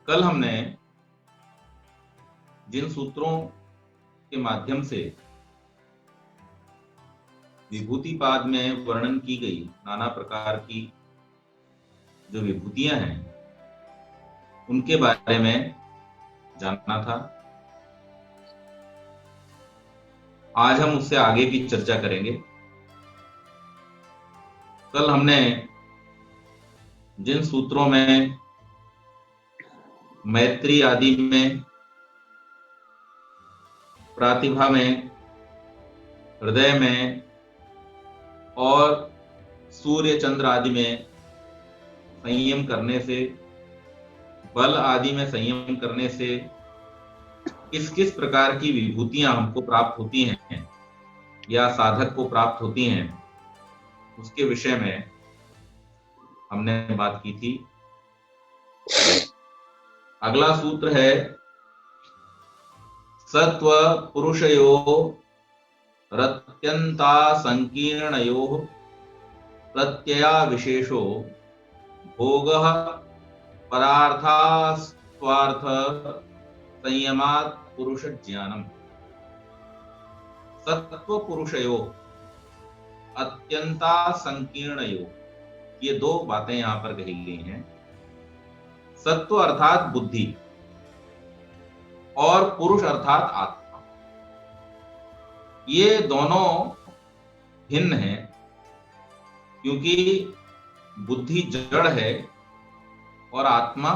कल हमने जिन सूत्रों के माध्यम से विभूतिपाद में वर्णन की गई नाना प्रकार की जो विभूतियां हैं उनके बारे में जानना था। आज हम उससे आगे की चर्चा करेंगे। कल हमने जिन सूत्रों में मैत्री आदि में, प्रतिभा में, हृदय में और सूर्य चंद्र आदि में संयम करने से, बल आदि में संयम करने से किस किस प्रकार की विभूतियां हमको प्राप्त होती हैं या साधक को प्राप्त होती हैं, उसके विषय में हमने बात की थी। अगला सूत्र है सत्व पुरुषयो रत्यंता संकीर्णयो प्रत्यया विशेषो भोगः परार्थास्त्वार्थ संयमात् पुरुष ज्ञानम। सत्व पुरुषयो अत्यंता संकीर्णयो, ये दो बातें यहां पर कही गई हैं। सत्व अर्थात बुद्धि और पुरुष अर्थात आत्मा, ये दोनों भिन्न हैं क्योंकि बुद्धि जड़ है और आत्मा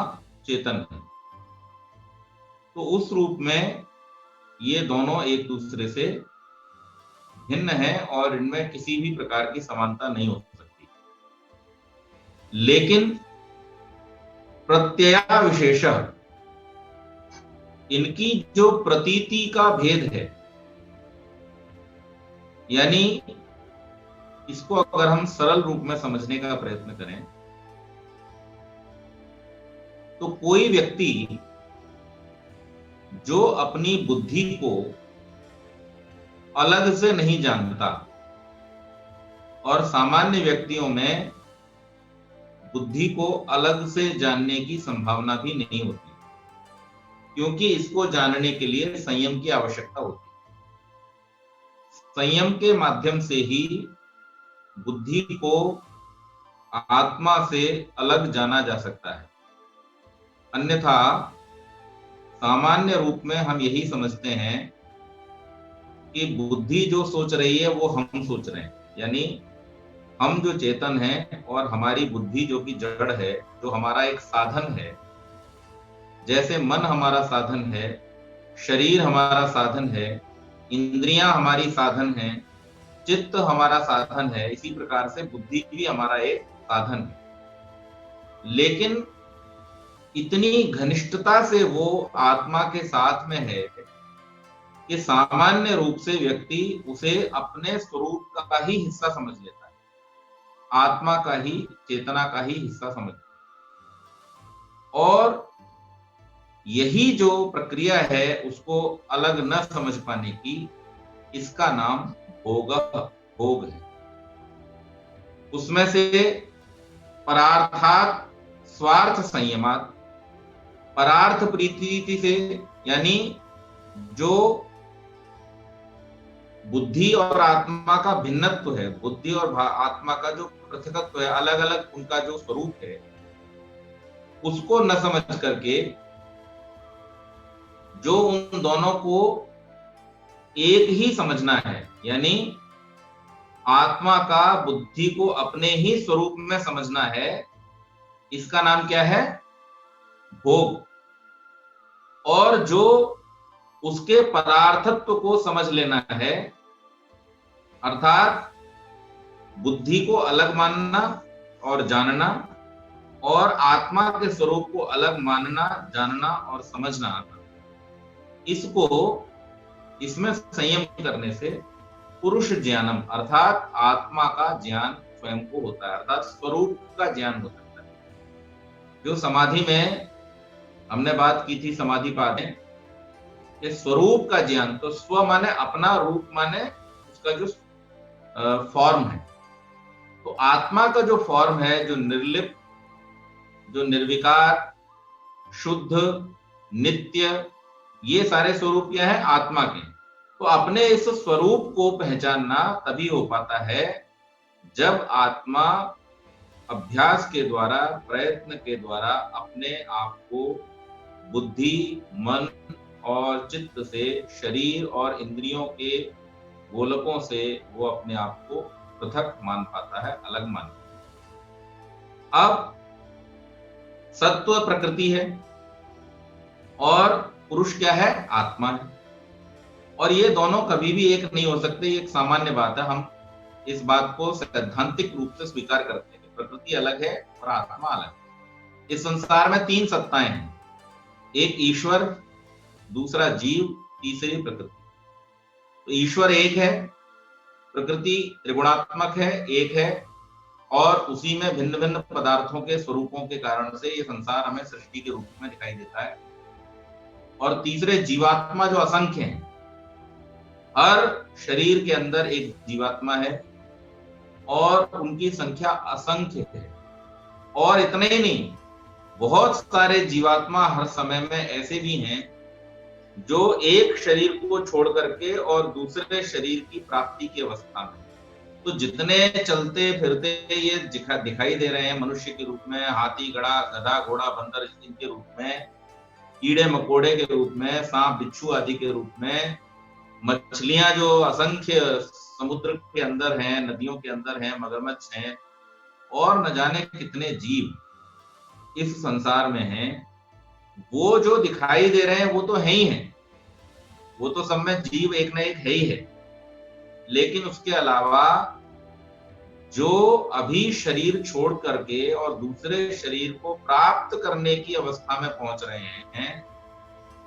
चेतन है। तो उस रूप में ये दोनों एक दूसरे से भिन्न हैं और इनमें किसी भी प्रकार की समानता नहीं हो सकती। लेकिन प्रत्यया विशेष, इनकी जो प्रतीति का भेद है, यानी इसको अगर हम सरल रूप में समझने का प्रयत्न करें तो कोई व्यक्ति जो अपनी बुद्धि को अलग से नहीं जानता, और सामान्य व्यक्तियों में बुद्धि को अलग से जानने की संभावना भी नहीं होती क्योंकि इसको जानने के लिए संयम की आवश्यकता होती है। संयम के माध्यम से ही बुद्धि को आत्मा से अलग जाना जा सकता है। अन्यथा सामान्य रूप में हम यही समझते हैं कि बुद्धि जो सोच रही है वो हम सोच रहे हैं, यानी हम जो चेतन हैं और हमारी बुद्धि जो कि जड़ है, जो हमारा एक साधन है। जैसे मन हमारा साधन है, शरीर हमारा साधन है, इंद्रियां हमारी साधन है, चित्त हमारा साधन है, इसी प्रकार से बुद्धि भी हमारा एक साधन है। लेकिन इतनी घनिष्ठता से वो आत्मा के साथ में है कि सामान्य रूप से व्यक्ति उसे अपने स्वरूप का ही हिस्सा समझ लेता है, आत्मा का ही, चेतना का ही हिस्सा समझ लेता है। और यही जो प्रक्रिया है उसको अलग न समझ पाने की, इसका नाम भोग है। उसमें से परार्थात स्वार्थ संयमात, परार्थ प्रीति से, यानी जो बुद्धि और आत्मा का भिन्नत्व है, बुद्धि और आत्मा का जो पृथकत्व है, अलग अलग उनका जो स्वरूप है, उसको न समझ करके जो उन दोनों को एक ही समझना है, यानी आत्मा का बुद्धि को अपने ही स्वरूप में समझना है, इसका नाम क्या है? भोग। और जो उसके पदार्थत्व को समझ लेना है, अर्थात बुद्धि को अलग मानना और जानना और आत्मा के स्वरूप को अलग मानना, जानना और समझना, इसमें संयम करने से पुरुष ज्ञानम अर्थात आत्मा का ज्ञान स्वयं को होता है, अर्थात स्वरूप का ज्ञान हो सकता है। जो समाधि में हमने बात की थी, समाधि पाद में, ये स्वरूप का ज्ञान, तो स्व माने अपना, रूप माने उसका जो फॉर्म है। तो आत्मा का जो फॉर्म है, जो निर्लिप्त, जो निर्विकार, शुद्ध, नित्य, ये सारे स्वरूप क्या है? आत्मा के। तो अपने इस स्वरूप को पहचानना तभी हो पाता है जब आत्मा अभ्यास के द्वारा, प्रयत्न के द्वारा अपने आप को बुद्धि, मन और चित्त से, शरीर और इंद्रियों के गोलकों से वो अपने आप को पृथक मान पाता है, अलग मान पाता है। अब सत्व प्रकृति है और पुरुष क्या है? आत्मा है। और ये दोनों कभी भी एक नहीं हो सकते, ये एक सामान्य बात है। हम इस बात को सैद्धांतिक रूप से स्वीकार करते हैं। प्रकृति अलग है और आत्मा अलग है। इस संसार में तीन सत्ताएं हैं, एक ईश्वर, दूसरा जीव, तीसरी प्रकृति। तो ईश्वर एक है, प्रकृति त्रिगुणात्मक है, एक है, और उसी में भिन्न भिन्न पदार्थों के स्वरूपों के कारण से ये संसार हमें सृष्टि के रूप में दिखाई देता है। और तीसरे जीवात्मा जो असंख्य हैं, हर शरीर के अंदर एक जीवात्मा है और उनकी संख्या असंख्य है। और इतने ही नहीं, बहुत सारे जीवात्मा हर समय में ऐसे भी हैं जो एक शरीर को छोड़ करके और दूसरे शरीर की प्राप्ति की अवस्था में। तो जितने चलते फिरते ये दिखाई दे रहे हैं मनुष्य के रूप में, हाथी, घड़ा, गधा, घोड़ा, बंदर इनके रूप में, कीड़े मकोड़े के रूप में, सांप बिच्छू आदि के रूप में, मछलियां जो असंख्य समुद्र के अंदर हैं, नदियों के अंदर हैं, मगरमच्छ हैं, और न जाने कितने जीव इस संसार में हैं, वो जो दिखाई दे रहे हैं वो तो है ही हैं, वो तो सब में जीव एक न एक है ही है। लेकिन उसके अलावा जो अभी शरीर छोड़ करके और दूसरे शरीर को प्राप्त करने की अवस्था में पहुंच रहे हैं,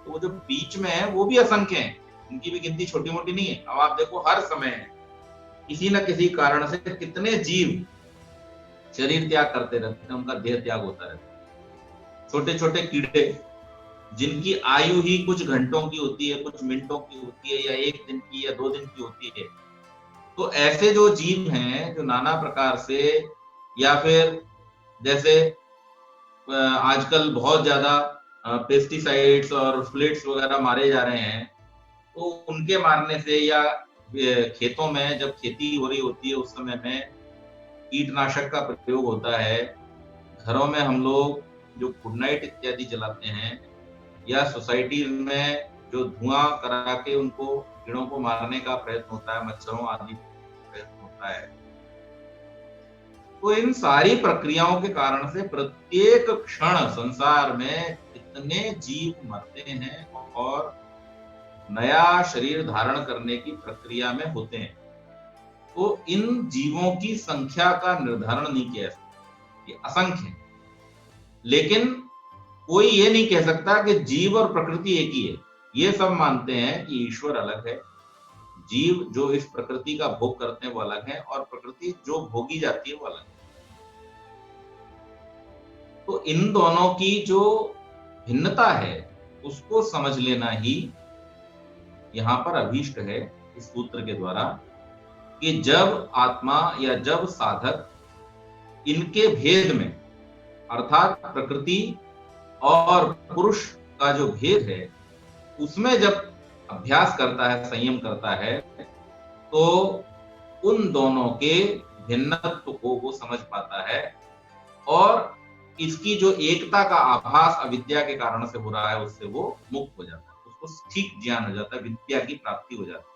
तो वो जो बीच में है वो भी असंख्य हैं, उनकी भी गिनती छोटी मोटी नहीं है। अब आप देखो, हर समय किसी न किसी कारण से कितने जीव शरीर त्याग करते रहते हैं, उनका देह त्याग होता रहता है। छोटे छोटे कीड़े जिनकी आयु ही कुछ घंटों की होती है, कुछ मिनटों की होती है, या एक दिन की या 2 दिन की होती है। तो ऐसे जो जीव हैं जो नाना प्रकार से, या फिर जैसे आजकल बहुत ज्यादा पेस्टिसाइड्स और फ्लिट्स वगैरह मारे जा रहे हैं, तो उनके मारने से, या खेतों में जब खेती हो रही होती है उस समय में कीटनाशक का प्रयोग होता है, घरों में हम लोग जो गुड नाइट इत्यादि जलाते हैं, या सोसाइटी में जो धुआं करा के उनको कीड़ों को मारने का प्रयत्न होता है, मच्छरों आदि प्रयत्न होता है। तो इन सारी प्रक्रियाओं के कारण से प्रत्येक क्षण संसार में कितने जीव मरते हैं और नया शरीर धारण करने की प्रक्रिया में होते हैं। तो इन जीवों की संख्या का निर्धारण नहीं किया जा सकता, ये असंख्य है। लेकिन कोई ये नहीं कह सकता कि जीव और प्रकृति एक ही है। ये सब मानते हैं कि ईश्वर अलग है, जीव जो इस प्रकृति का भोग करते हैं वो अलग है, और प्रकृति जो भोगी जाती है वो अलग है। तो इन दोनों की जो भिन्नता है उसको समझ लेना ही यहां पर अभीष्ट है इस सूत्र के द्वारा, कि जब आत्मा या जब साधक इनके भेद में, अर्थात प्रकृति और पुरुष का जो भेद है उसमें जब अभ्यास करता है, संयम करता है, तो उन दोनों के भिन्नत्व को वो समझ पाता है, और इसकी जो एकता का आभास अविद्या के कारण से हो रहा है उससे वो मुक्त हो जाता है, उसको ठीक ज्ञान हो जाता है, विद्या की प्राप्ति हो जाती है।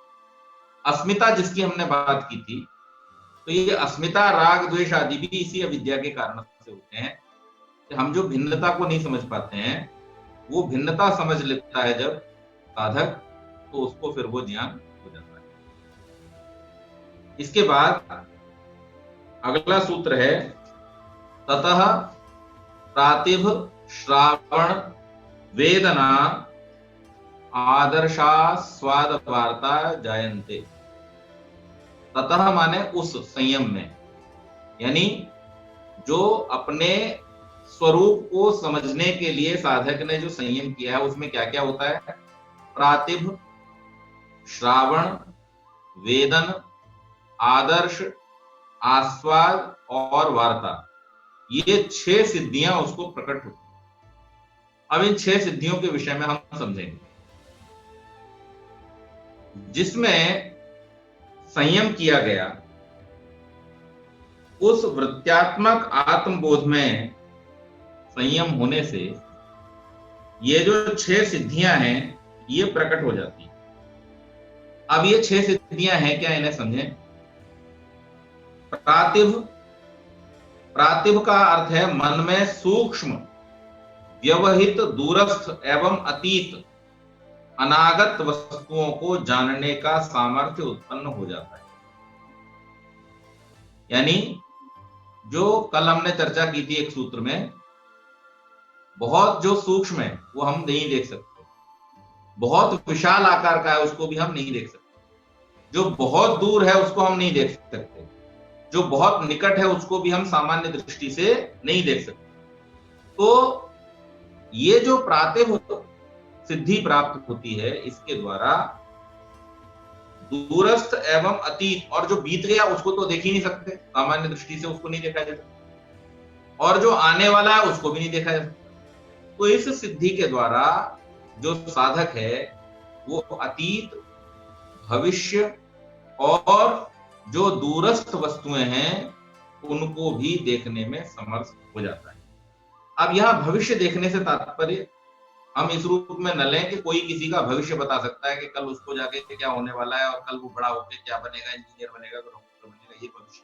अस्मिता जिसकी हमने बात की थी, तो ये अस्मिता, राग, द्वेष आदि भी इसी अविद्या के कारण से होते हैं कि हम जो भिन्नता को नहीं समझ पाते हैं, वो भिन्नता समझ लेता है जब साधक, तो उसको फिर वो ज्ञान हो जाता है। इसके बाद अगला सूत्र है, ततः प्रातिभ श्रावण वेदना आदर्शा स्वाद वार्ता जायन्ते। ततः माने उस संयम में, यानी जो अपने स्वरूप को समझने के लिए साधक ने जो संयम किया है उसमें क्या क्या होता है? प्रातिभ, श्रावण, वेदन, आदर्श, आस्वाद और वार्ता, ये 6 सिद्धियां उसको प्रकट होती हैं। अब इन 6 सिद्धियों के विषय में हम समझेंगे, जिसमें संयम किया गया, उस वृत्त्यात्मक आत्मबोध में संयम होने से ये जो 6 सिद्धियां हैं ये प्रकट हो जाती हैं। अब ये 6 सिद्धियां हैं क्या, इन्हें समझें। प्रातिभ, प्रातिभ का अर्थ है मन में सूक्ष्म, व्यवहित, दूरस्थ एवं अतीत, अनागत वस्तुओं को जानने का सामर्थ्य उत्पन्न हो जाता है। यानी जो कल हमने चर्चा की थी एक सूत्र में, बहुत जो सूक्ष्म है वो हम नहीं देख सकते, बहुत विशाल आकार का है उसको भी हम नहीं देख सकते, जो बहुत दूर है उसको हम नहीं देख सकते, जो बहुत निकट है उसको भी हम सामान्य दृष्टि से नहीं देख सकते। तो ये जो प्रातिभ सिद्धि प्राप्त होती है, इसके द्वारा दूरस्थ एवं अतीत, और जो बीत गया उसको तो देख ही नहीं सकते, सामान्य दृष्टि से उसको नहीं देखा जा सकता, और जो आने वाला है उसको भी नहीं देखा जा सकता। तो इस सिद्धि के द्वारा जो साधक है वो अतीत, भविष्य और जो दूरस्थ वस्तुएं हैं उनको भी देखने में समर्थ हो जाता है। अब यहां भविष्य देखने से तात्पर्य हम इस रूप में न लें कि कोई किसी का भविष्य बता सकता है कि कल उसको जाके क्या होने वाला है और कल वो बड़ा होकर क्या बनेगा, इंजीनियर बनेगा, डॉक्टर बनेगा, ये भविष्य।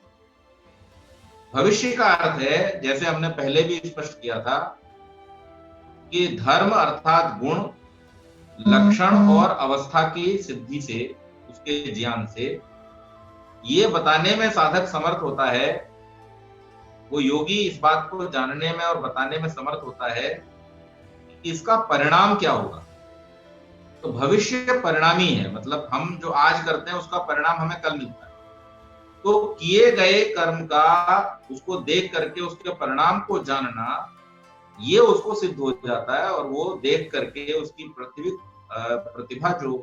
भविष्य का अर्थ है, जैसे हमने पहले भी स्पष्ट किया था, कि धर्म अर्थात गुण, लक्षण और अवस्था की सिद्धि से, उसके ज्ञान से ये बताने में साधक समर्थ होता है, वो योगी इस बात को जानने में और बताने में समर्थ होता है कि इसका परिणाम क्या होगा। तो भविष्य परिणामी है, मतलब हम जो आज करते हैं उसका परिणाम हमें कल मिलता है। तो किए गए कर्म का उसको देख करके उसके परिणाम को जानना, ये उसको सिद्ध हो जाता है, और वो देख करके उसकी प्रतिभा जो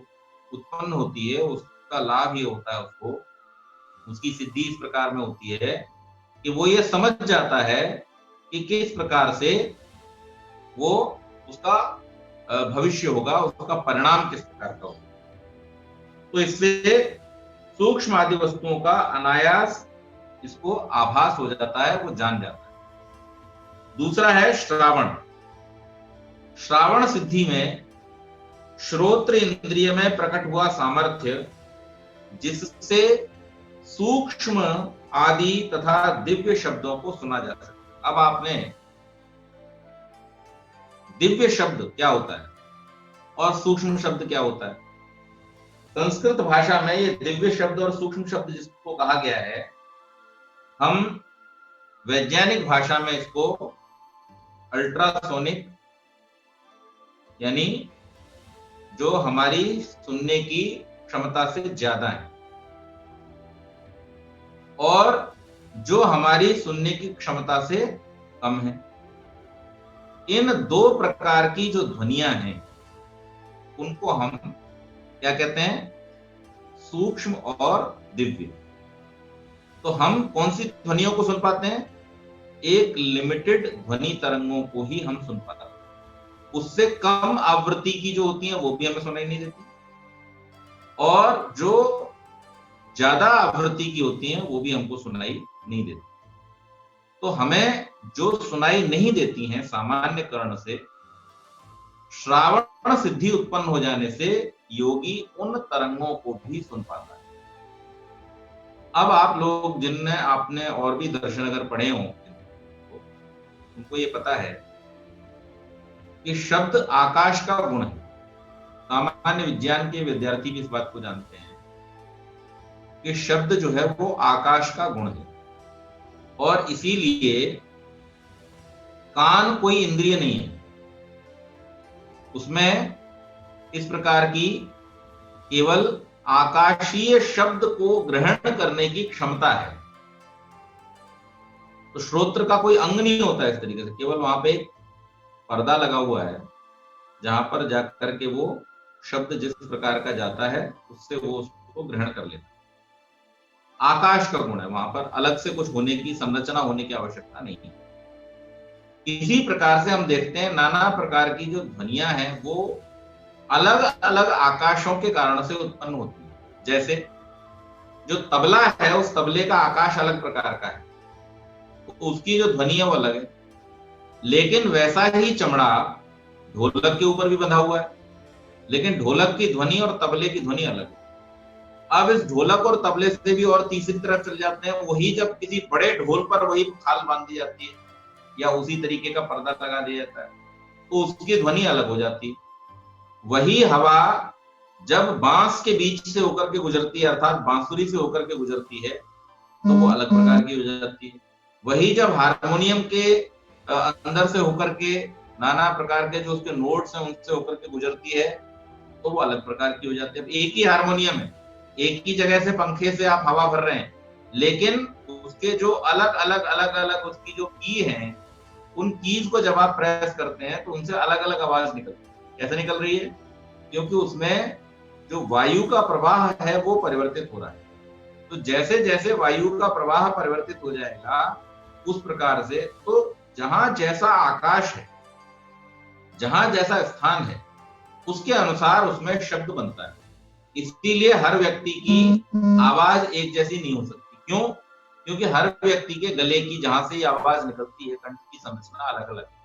उत्पन्न होती है उसका लाभ ये होता है, उसको उसकी सिद्धि इस प्रकार में होती है कि वो ये समझ जाता है कि किस प्रकार से वो उसका भविष्य होगा, उसका परिणाम किस प्रकार का होगा। तो इससे सूक्ष्म आदि वस्तुओं का अनायास इसको आभास हो जाता है, वो जान जाता है। दूसरा है श्रावण। श्रावण सिद्धि में श्रोत्र इंद्रिय में प्रकट हुआ सामर्थ्य, जिससे सूक्ष्म आदि तथा दिव्य शब्दों को सुना जा सकता है। अब आपने दिव्य शब्द क्या होता है और सूक्ष्म शब्द क्या होता है, संस्कृत भाषा में ये दिव्य शब्द और सूक्ष्म शब्द जिसको कहा गया है, हम वैज्ञानिक भाषा में इसको अल्ट्रासोनिक, यानी जो हमारी सुनने की क्षमता से ज्यादा है, और जो हमारी सुनने की क्षमता से कम है, इन 2 प्रकार की जो ध्वनियां हैं उनको हम क्या कहते हैं, सूक्ष्म और दिव्य। तो हम कौन सी ध्वनियों को सुन पाते हैं, एक लिमिटेड ध्वनि तरंगों को ही हम सुन पाते हैं, उससे कम आवृत्ति की जो होती है वो भी हमें सुनाई नहीं देती, और जो ज्यादा आवृत्ति की होती हैं वो भी हमको सुनाई नहीं देती। तो हमें जो सुनाई नहीं देती हैं सामान्य कर्ण से, श्रावण सिद्धि उत्पन्न हो जाने से योगी उन तरंगों को भी सुन पाता है। अब आप लोग जिनने आपने और भी दर्शन अगर पढ़े हो तो उनको ये पता है कि शब्द आकाश का गुण है। सामान्य विज्ञान के विद्यार्थी भी इस बात को जानते हैं कि शब्द जो है वो आकाश का गुण है, और इसीलिए कान कोई इंद्रिय नहीं है, उसमें इस प्रकार की केवल आकाशीय शब्द को ग्रहण करने की क्षमता है। तो श्रोत्र का कोई अंग नहीं होता है इस तरीके से, केवल वहां पे एक पर्दा लगा हुआ है जहां पर जाकर के वो शब्द जिस प्रकार का जाता है उससे वो उसको ग्रहण कर लेता है। आकाश का गुण है, वहां पर अलग से कुछ होने की, संरचना होने की आवश्यकता नहीं है। इसी प्रकार से हम देखते हैं नाना प्रकार की जो ध्वनियां हैं वो अलग अलग आकाशों के कारण से उत्पन्न होती है। जैसे जो तबला है उस तबले का आकाश अलग प्रकार का है, तो उसकी जो ध्वनि है वो अलग है। लेकिन वैसा ही चमड़ा ढोलक के ऊपर भी बंधा हुआ है, लेकिन ढोलक की ध्वनि और तबले की ध्वनि अलग है। अब इस ढोलक और तबले से भी और तीसरी तरफ चल जाते हैं, वही जब किसी बड़े ढोल पर वही खाल बांध दी जाती है या उसी तरीके का पर्दा लगा दिया जाता है, तो उसकी ध्वनि अलग हो जाती है। वही हवा जब बांस के बीच से होकर के गुजरती है, अर्थात बांसुरी से होकर के गुजरती है, तो वो अलग प्रकार की हो जाती है। वही जब हारमोनियम के अंदर से होकर के नाना प्रकार के जो उसके नोट्स हैं उनसे होकर के गुजरती है, तो वो अलग प्रकार की हो जाती है। एक ही हारमोनियम है, एक ही जगह से पंखे से आप हवा भर रहे हैं, लेकिन उसके जो अलग अलग अलग अलग उसकी जो की है, उन कीज को जब आप प्रेस करते हैं तो उनसे अलग अलग आवाज निकलती है। कैसे निकल रही है? क्योंकि उसमें जो वायु का प्रवाह है वो परिवर्तित हो रहा है। तो जैसे जैसे वायु का प्रवाह परिवर्तित हो जाएगा उस प्रकार से, तो जहां जैसा आकाश है, जहां जैसा स्थान है, उसके अनुसार उसमें शब्द बनता है। इसीलिए हर व्यक्ति की आवाज एक जैसी नहीं हो सकती। क्यों? क्योंकि हर व्यक्ति के गले की जहां से आवाज निकलती है, कंठ की संरचना अलग अलग है।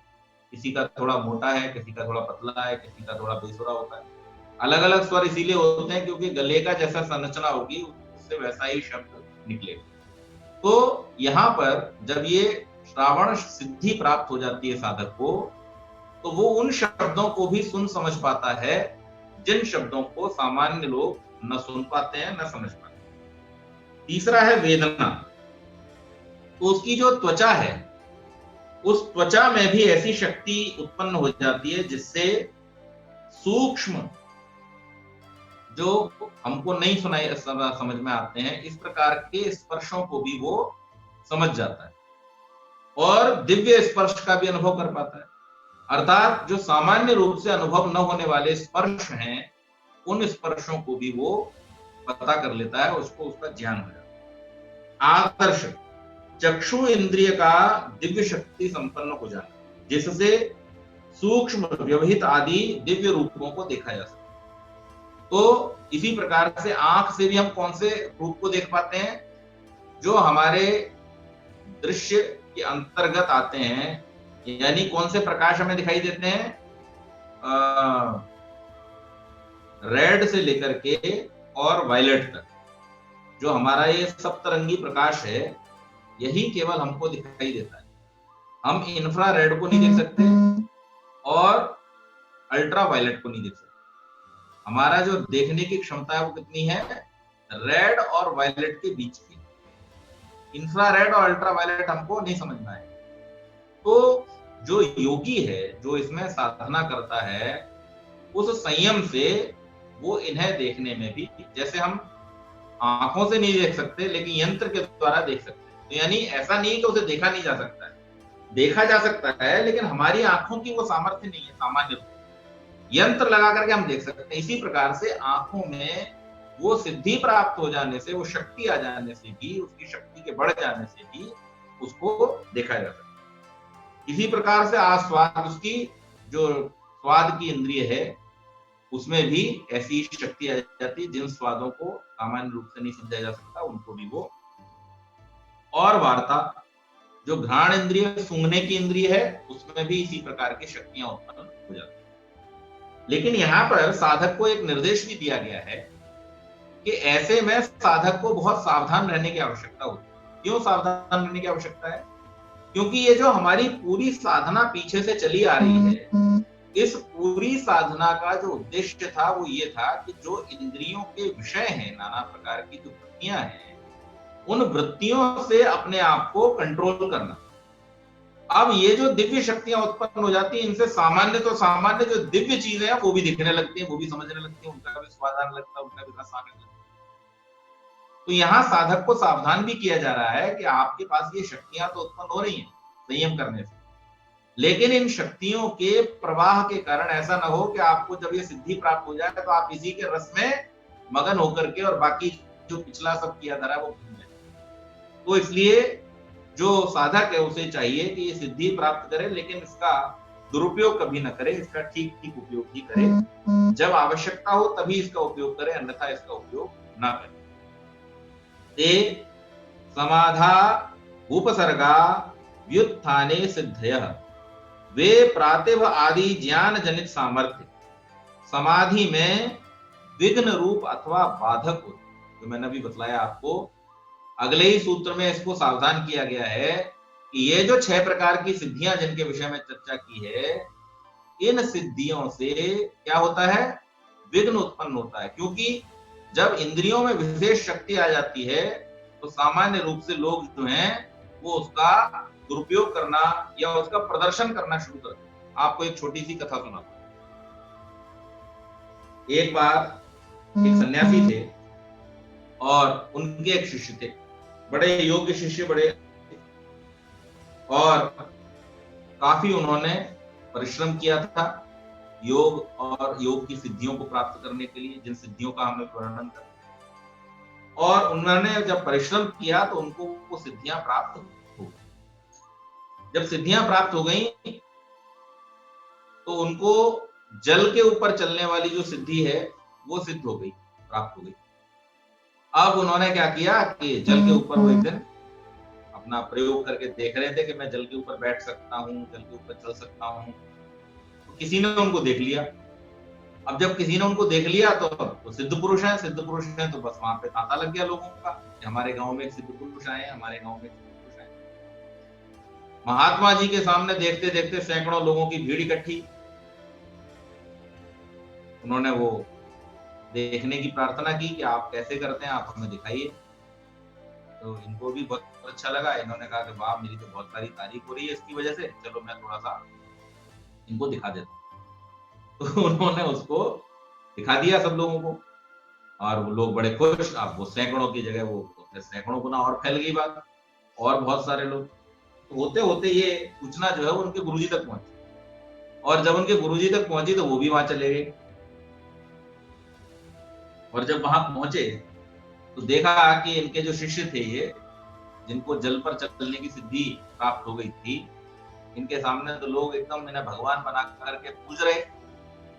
किसी का थोड़ा मोटा है, किसी का थोड़ा पतला है, किसी का थोड़ा बेसुरा होता है। अलग अलग स्वर इसीलिए होते हैं क्योंकि गले का जैसा संरचना होगी उससे वैसा ही शब्द निकलेगा। तो यहाँ पर जब ये श्रावण सिद्धि प्राप्त हो जाती है साधक को, तो वो उन शब्दों को भी सुन समझ पाता है जिन शब्दों को सामान्य लोग न सुन पाते हैं न समझ पाते हैं। तीसरा है वेदना। तो उसकी जो त्वचा है, उस त्वचा में भी ऐसी शक्ति उत्पन्न हो जाती है जिससे सूक्ष्म जो हमको नहीं सुनाई समझ में आते हैं, इस प्रकार के स्पर्शों को भी वो समझ जाता है और दिव्य स्पर्श का भी अनुभव कर पाता है। अर्थात जो सामान्य रूप से अनुभव न होने वाले स्पर्श हैं, उन स्पर्शों को भी वो पता कर लेता है, उसको उसका ज्ञान हो जाता है। आदर्श चक्षु इंद्रिय का दिव्य शक्ति संपन्न हो जाना, जिससे सूक्ष्म व्यवहित आदि दिव्य रूपों को देखा जा सकता है। तो इसी प्रकार से आंख से भी हम कौन से रूप को देख पाते हैं? जो हमारे दृश्य के अंतर्गत आते हैं, यानी कौन से प्रकाश हमें दिखाई देते हैं? रेड से लेकर के और वायलेट तक जो हमारा ये सप्तरंगी प्रकाश है, यही केवल हमको दिखाई देता है। हम इंफ्रारेड को नहीं देख सकते और अल्ट्रा वायलेट को नहीं देख सकते। हमारा जो देखने की क्षमता है वो कितनी है? रेड और वायलेट के बीच की। इंफ्रारेड और अल्ट्रा वायलेट हमको नहीं समझ में आएगा। तो जो योगी है, जो इसमें साधना करता है, उस संयम से वो इन्हें देखने में भी, जैसे हम आंखों से नहीं देख सकते लेकिन यंत्र के द्वारा देख सकते हैं। तो यानी ऐसा नहीं कि उसे देखा नहीं जा सकता है, देखा जा सकता है, लेकिन हमारी आंखों की वो सामर्थ्य नहीं है। सामान्य रूप यंत्र लगा करके हम देख सकते हैं। इसी प्रकार से आंखों में वो सिद्धि प्राप्त हो जाने से, वो शक्ति आ जाने से भी, उसकी शक्ति के बढ़ जाने से भी उसको देखा जा सकता है। इसी प्रकार से आस्वाद, उसकी जो स्वाद की इंद्रिय है, उसमें भी ऐसी शक्ति आ जाती है जिन स्वादों को सामान्य रूप से नहीं समझा जा सकता, उनको भी वो। और वार्ता, जो घ्राण इंद्रिय, सूंघने की इंद्रिय है, उसमें भी इसी प्रकार की शक्तियां उत्पन्न हो जाती है। लेकिन यहाँ पर साधक को एक निर्देश भी दिया गया है कि ऐसे में साधक को बहुत सावधान रहने की आवश्यकता होती है। क्यों सावधान रहने की आवश्यकता है? क्योंकि ये जो हमारी पूरी साधना पीछे से चली आ रही है, इस पूरी साधना का जो उद्देश्य था वो ये था कि जो इंद्रियों के विषय हैं, नाना प्रकार की जो वृत्तियां हैं, उन वृत्तियों से अपने आप को कंट्रोल करना। अब ये जो दिव्य शक्तियां उत्पन्न हो जाती हैं, इनसे सामान्य जो दिव्य चीजें हैं वो भी दिखने लगती हैं, वो भी समझने लगती हैं, उनका भी स्वाद आने लगता है, उनका भी रस आने लगता है। तो यहाँ साधक को सावधान भी किया जा रहा है कि आपके पास ये शक्तियां तो उत्पन्न हो रही हैं संयम करने से, लेकिन इन शक्तियों के प्रवाह के कारण ऐसा ना हो कि आपको जब ये सिद्धि प्राप्त हो जाए तो आप इसी के रस में मगन होकर के और बाकी जो पिछला सब किया जा रहा है वो भूल जाए। तो इसलिए जो साधक है उसे चाहिए कि ये सिद्धि प्राप्त करे, लेकिन इसका दुरुपयोग कभी न करे, इसका ठीक ठीक उपयोग ही करे। जब आवश्यकता हो तभी इसका उपयोग करे, अन्यथा इसका उपयोग ना करे। ते समाधा उपसर्गा व्युत्थाने सिद्धयः वे प्रातिभ आदि ज्ञान जनित सामर्थ्य समाधि में विघ्न रूप अथवा बाधक होते, जो मैंने अभी बतलाया आपको। अगले ही सूत्र में इसको सावधान किया गया है कि ये जो 6 प्रकार की सिद्धियां जिनके विषय में चर्चा की है, इन सिद्धियों से क्या होता है? विघ्न उत्पन्न होता है। क्योंकि जब इंद्रियों में विशेष शक्ति आ जाती है तो सामान्य रूप से लोग जो हैं वो उसका दुरुपयोग करना या उसका प्रदर्शन करना शुरू कर देते हैं। आपको एक छोटी सी कथा सुनाता हूं। एक बार एक सन्यासी थे और उनके एक शिष्य थे, बड़े योग्य शिष्य, बड़े, और काफी उन्होंने परिश्रम किया था योग और योग की सिद्धियों को प्राप्त करने के लिए, जिन सिद्धियों का हमें वर्णन कर, और उन्होंने जब परिश्रम किया तो उनको वो सिद्धियां प्राप्त हो गई। जब सिद्धियां प्राप्त हो गई तो उनको जल के ऊपर चलने वाली जो सिद्धि है वो सिद्ध हो गई, प्राप्त हो गई। अब उन्होंने क्या किया कि जल के ऊपर वो एक दिन अपना प्रयोग करके देख रहे थे कि मैं जल के ऊपर बैठ सकता हूँ, जल के ऊपर चल सकता हूँ। तो किसी ने उनको देख लिया। अब जब किसी ने उनको देख लिया तो सिद्ध पुरुष है, सिद्ध पुरुष है, तो बस वहां पे तांता लग गया लोगों का कि हमारे गांव में एक सिद्ध पुरुष आए, हमारे गांव में एक सिद्ध पुरुष आए। महात्मा जी के सामने देखते देखते सैकड़ों लोगों की भीड़ इकट्ठी। उन्होंने वो देखने की प्रार्थना की कि आप कैसे करते हैं, आप हमें दिखाइए। तो इनको भी बहुत अच्छा लगा। इन्होंने कहा कि वाह, मेरी तो बहुत सारी तारीफ हो रही है इसकी वजह से, चलो मैं थोड़ा सा इनको दिखा देता हूँ। तो उन्होंने उसको दिखा दिया सब लोगों को, और वो लोग बड़े खुश। अब वो सैकड़ों की जगह वो सैकड़ों गुना और फैल गई बात, और बहुत सारे लोग। तो होते होते ये सूचना जो है वो उनके गुरुजी तक पहुंची, और जब उनके गुरुजी तक पहुंची तो वो भी वहां चले गए। और जब वहां पहुंचे तो देखा कि इनके जो शिष्य थे, ये जिनको जल पर चलने की सिद्धि प्राप्त हो गई थी, इनके सामने तो लोग एकदम इन्हें भगवान बना करके पूज रहे।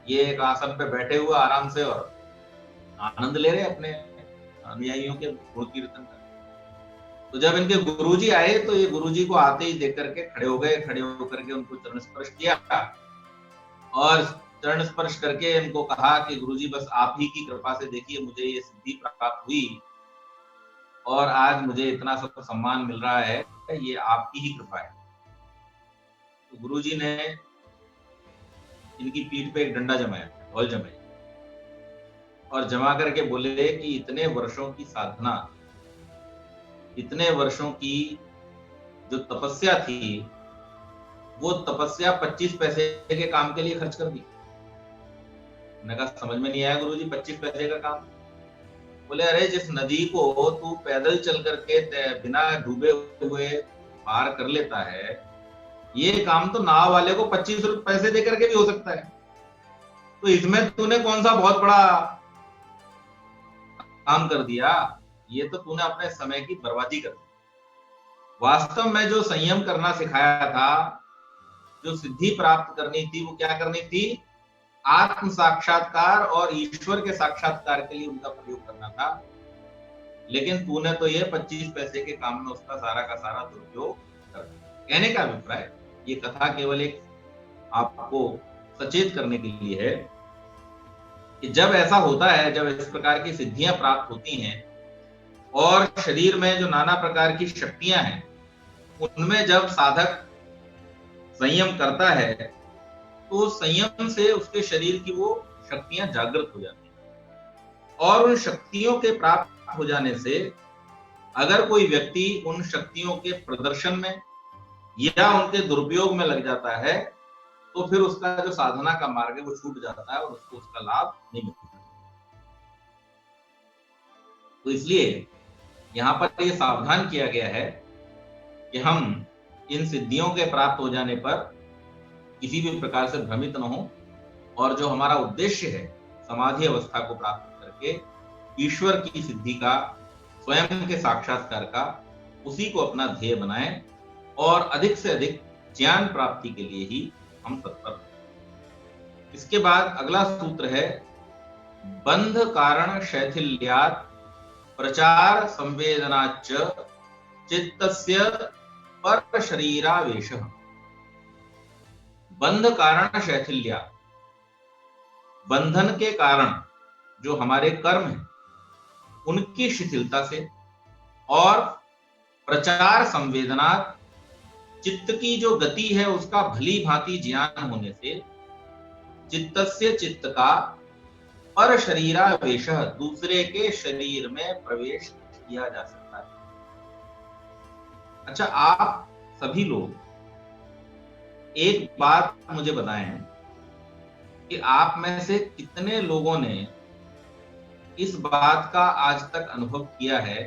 ये एक आसन पे बैठे हुए आराम से और आनंद ले रहे अपने अनुयायियों के गुण कीर्तन का। तो जब इनके गुरुजी आए तो ये गुरुजी को आते ही देख करके खड़े हो गए, खड़े होकर के उनको चरण स्पर्श किया, और चरण स्पर्श करके इनको कहा कि गुरुजी बस आप ही की कृपा से देखिए मुझे ये सिद्धि प्राप्त हुई, और आज मुझे इतना सब सम्मान मिल रहा है, ये आपकी ही कृपा है। तो गुरुजी ने इनकी पीठ पे एक डंडा जमाया, ढोल जमाई, और जमा करके बोले कि इतने वर्षों की साधना, इतने वर्षों की जो तपस्या थी, वो तपस्या 25 पैसे के काम के लिए खर्च कर दी। मैंने कहा समझ में नहीं आया गुरुजी, 25 पैसे का काम? बोले अरे जिस नदी को तू पैदल चल करके बिना डूबे हुए पार कर लेता है, ये काम तो नाव वाले को 25 पैसे दे करके भी हो सकता है। तो इसमें तूने कौन सा बहुत बड़ा काम कर दिया? ये तो तूने अपने समय की बर्बादी कर दी। वास्तव में जो संयम करना सिखाया था, जो सिद्धि प्राप्त करनी थी, वो क्या करनी थी? आत्म साक्षात्कार और ईश्वर के साक्षात्कार के लिए उनका प्रयोग करना था। लेकिन तूने तो ये 25 पैसे के काम में उसका सारा का सारा दुरुपयोग कर दिया। कहने का अभिप्राय, ये कथा केवल एक आपको सचेत करने के लिए है कि जब ऐसा होता है, जब इस प्रकार की सिद्धियां प्राप्त होती हैं और शरीर में जो नाना प्रकार की शक्तियां हैं, उनमें जब साधक संयम करता है तो संयम से उसके शरीर की वो शक्तियां जागृत हो जाती हैं, और उन शक्तियों के प्राप्त हो जाने से अगर कोई व्यक्ति उन शक्तियों के प्रदर्शन में या उनके दुरुपयोग में लग जाता है तो फिर उसका जो साधना का मार्ग है वो छूट जाता है और उसको उसका लाभ नहीं मिलता। तो इसलिए यहाँ पर ये सावधान किया गया है कि हम इन सिद्धियों के प्राप्त हो जाने पर किसी भी प्रकार से भ्रमित न हो, और जो हमारा उद्देश्य है समाधि अवस्था को प्राप्त करके ईश्वर की सिद्धि का, स्वयं के साक्षात्कार का, उसी को अपना ध्येय बनाएं और अधिक से अधिक ज्ञान प्राप्ति के लिए ही हम तत्पर रहें। इसके बाद अगला सूत्र है बंध कारण शैथिल्यात् प्रचार संवेदनाच्च चित्तस्य पर शरीरावेशः। बंध कारण शैथिल्यात्, बंधन के कारण जो हमारे कर्म हैं उनकी शिथिलता से, और प्रचार संवेदनात्, चित्त की जो गति है उसका भली भांति ज्ञान होने से, चित्तस्य, चित्त का, पर शरीरावेशः, दूसरे के शरीर में प्रवेश किया जा सकता है। अच्छा, आप सभी लोग एक बात मुझे बताएं कि आप में से कितने लोगों ने इस बात का आज तक अनुभव किया है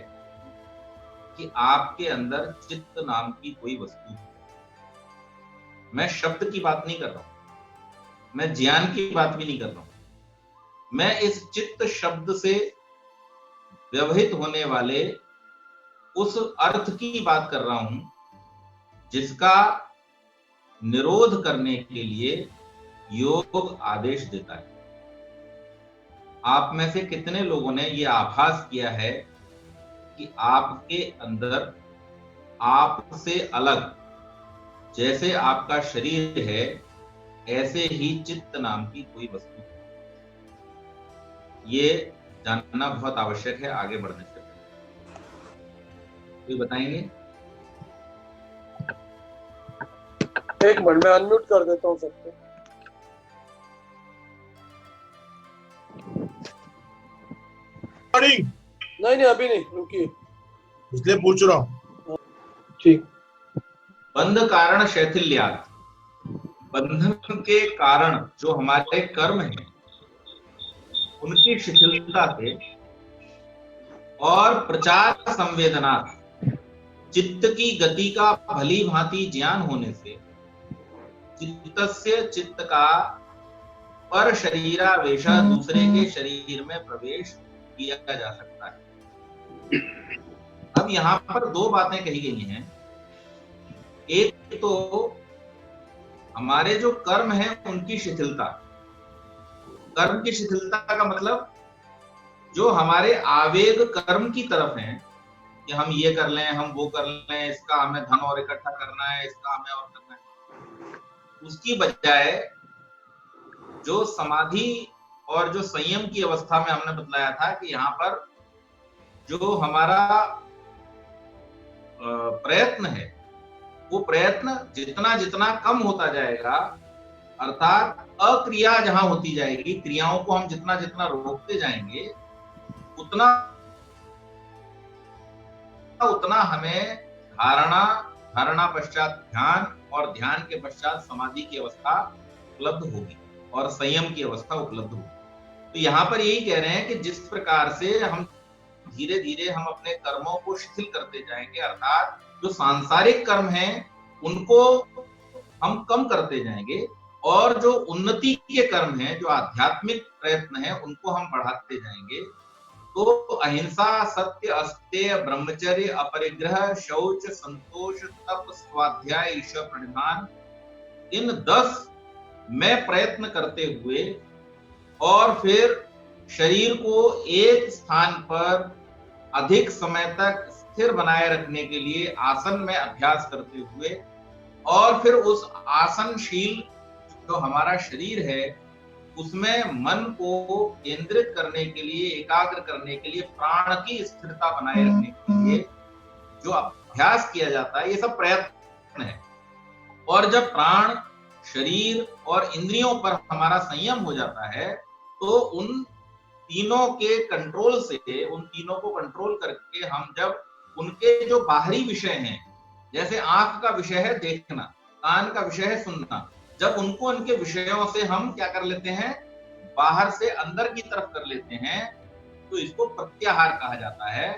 कि आपके अंदर चित्त नाम की कोई वस्तु है। मैं शब्द की बात नहीं कर रहा हूं, मैं ज्ञान की बात भी नहीं कर रहा हूं, मैं इस चित्त शब्द से व्यवहित होने वाले उस अर्थ की बात कर रहा हूं जिसका निरोध करने के लिए योग आदेश देता है। आप में से कितने लोगों ने यह आभास किया है कि आपके अंदर आपसे अलग जैसे आपका शरीर है ऐसे ही चित्त नाम की कोई वस्तु है? ये जानना बहुत आवश्यक है आगे बढ़ने से पहले। कोई बताएंगे? एक मिनट, मैं अनम्यूट कर देता हूँ सबको। नहीं अभी नहीं, रुकिए, इसलिए पूछ रहा हूँ। ठीक। बंध कारण शैथिल्यात्, बंधन के कारण जो हमारे कर्म हैं उनकी शिथिलता से, और प्रचार संवेदनात्, चित्त की गति का भली भांति ज्ञान होने से, चित्तस्य, चित्त का, पर शरीरावेशः, दूसरे के शरीर में प्रवेश किया जा सकता है। अब यहां पर दो बातें कही गई हैं। एक तो हमारे जो कर्म हैं उनकी शिथिलता, कर्म की शिथिलता का मतलब जो हमारे आवेग कर्म की तरफ हैं कि हम ये कर लें, हम वो कर लें, इसका हमें धन और इकट्ठा करना है, इसका हमें और करना है, उसकी बजाय जो समाधि और जो संयम की अवस्था में हमने बतलाया था कि यहाँ पर जो हमारा प्रयत्न है वो प्रयत्न जितना जितना कम होता जाएगा, अर्थात अक्रिया जहां होती जाएगी, क्रियाओं को हम जितना जितना रोकते जाएंगे उतना उतना हमें धारणा पश्चात ध्यान और ध्यान के पश्चात समाधि की अवस्था उपलब्ध होगी और संयम की अवस्था उपलब्ध होगी। तो यहाँ पर यही कह रहे हैं कि जिस प्रकार से हम धीरे धीरे हम अपने कर्मों को शिथिल करते जाएंगे, अर्थात जो सांसारिक कर्म हैं उनको हम कम करते जाएंगे, और जो उन्नति के कर्म हैं, जो आध्यात्मिक प्रयत्न है, उनको हम बढ़ाते जाएंगे, तो अहिंसा, सत्य, अस्तेय, ब्रह्मचर्य, अपरिग्रह, शौच, संतोष, तप, स्वाध्याय, ईश्वर प्रणिधान, इन 10 में प्रयत्न करते हुए और फिर शरीर को एक स्थान पर अधिक समय तक स्थिर बनाए रखने के लिए आसन में अभ्यास करते हुए, और फिर उस आसनशील जो हमारा शरीर है उसमें मन को केंद्रित करने के लिए, एकाग्र करने के लिए, प्राण की स्थिरता बनाए रखने के लिए जो अभ्यास किया जाता है, ये सब प्रयत्न है। और जब प्राण, शरीर और इंद्रियों पर हमारा संयम हो जाता है तो उन तीनों के कंट्रोल से, उन तीनों को कंट्रोल करके हम जब उनके जो बाहरी विषय हैं, जैसे आंख का विषय है देखना, कान का विषय है सुनना, जब उनको उनके विषयों से हम क्या कर लेते हैं, बाहर से अंदर की तरफ कर लेते हैं, तो इसको प्रत्याहार कहा जाता है।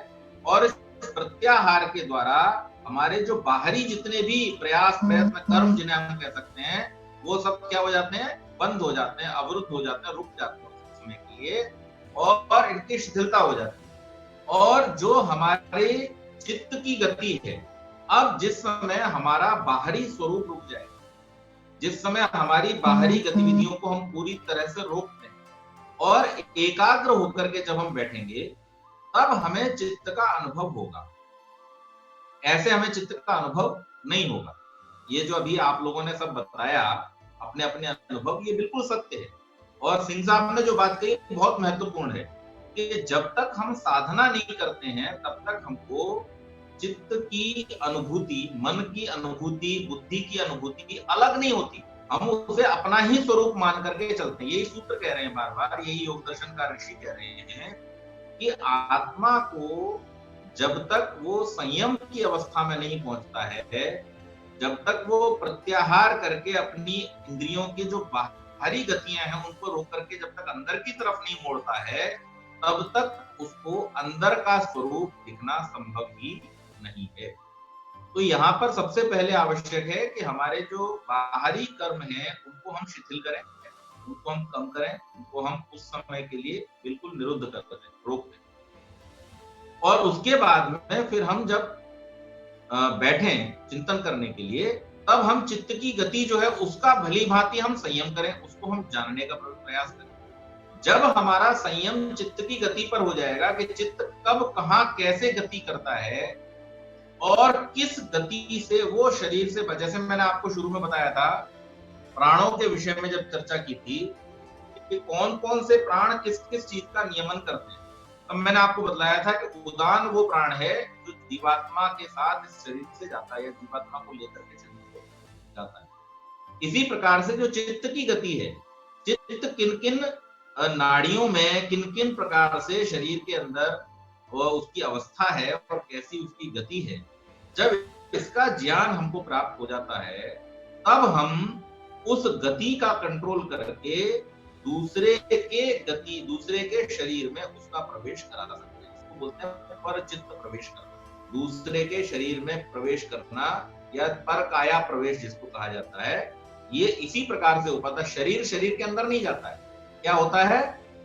और इस प्रत्याहार के द्वारा हमारे जो बाहरी जितने भी प्रयास, प्रयत्न, कर्म जिन्हें हम कह सकते हैं, वो सब क्या हो जाते हैं, बंद हो जाते हैं, अवरुद्ध हो जाते हैं, रुक जाते हैं उस समय के लिए, और इनकी शिथिलता हो जाती है। और जो हमारे चित्त की गति है। अब जिस समय हमारा बाहरी स्वरूप रुक जाए, जिस समय हमारी बाहरी गतिविधियों को हम पूरी तरह से रोक दें और एकाग्र होकर के जब हम बैठेंगे, तब हमें चित्त का अनुभव होगा। ऐसे हमें चित्त का अनुभव नहीं होगा। ये जो अभी आप लोगों ने सब बताया अपने अपने अनुभव, ये बिल्कुल सत्य है। और सिंह साहब ने जो बात कही बहुत महत्वपूर्ण है कि जब तक हम साधना नहीं करते हैं तब तक हमको चित्त की अनुभूति, मन की अनुभूति, बुद्धि की अनुभूति अलग नहीं होती। हम उसे अपना ही स्वरूप मान करके चलते हैं। यही सूत्र कह रहे हैं बार बार, यही योग दर्शन का ऋषि कह रहे हैं कि आत्मा को जब तक वो संयम की अवस्था में नहीं पहुंचता है, जब तक वो प्रत्याहार करके अपनी इंद्रियों की जो बाहरी गतियां हैं उनको रोक करके जब तक अंदर की तरफ नहीं मोड़ता है, तब तक उसको अंदर का स्वरूप दिखना संभव ही नहीं है। तो यहाँ पर सबसे पहले आवश्यक है कि हमारे जो बाहरी कर्म हैं उनको हम शिथिल करें, उनको हम कम करें, उनको हम उस समय के लिए बिल्कुल निरुद्ध कर दें, रोक दें। और उसके बाद में फिर हम जब बैठें चिंतन करने के लिए, तब हम चित्त की गति जो है उसका भली भांति हम संयम करें, उसको हम जानने का प्रयास करें। जब हमारा संयम चित्त की गति पर हो जाएगा कि चित्त कब कहां कैसे गति करता है और किस गति से वो शरीर से, जैसे मैंने आपको शुरू में बताया था प्राणों के विषय में जब चर्चा की थी कि कौन कौन से प्राण किस किस चीज का नियमन करते हैं, तब मैंने आपको बताया था कि उदान वो प्राण है जो जीवात्मा के साथ इस शरीर से जाता है या जीवात्मा को लेकर के शरीर से जाता है। इसी प्रकार से जो चित्त की गति है, चित्त किन किन नाड़ियों में किन किन प्रकार से शरीर के अंदर वो उसकी अवस्था है और कैसी उसकी गति है, जब इसका ज्ञान हमको प्राप्त हो जाता है, तब हम उस गति का कंट्रोल करके दूसरे के शरीर में उसका प्रवेश करा सकते हैं। इसको बोलते हैं परचित्त प्रवेश करना, दूसरे के शरीर में प्रवेश करना या पर काया प्रवेश जिसको कहा जाता है। ये इसी प्रकार से हो पाता है, शरीर के अंदर नहीं जाता है। क्या होता है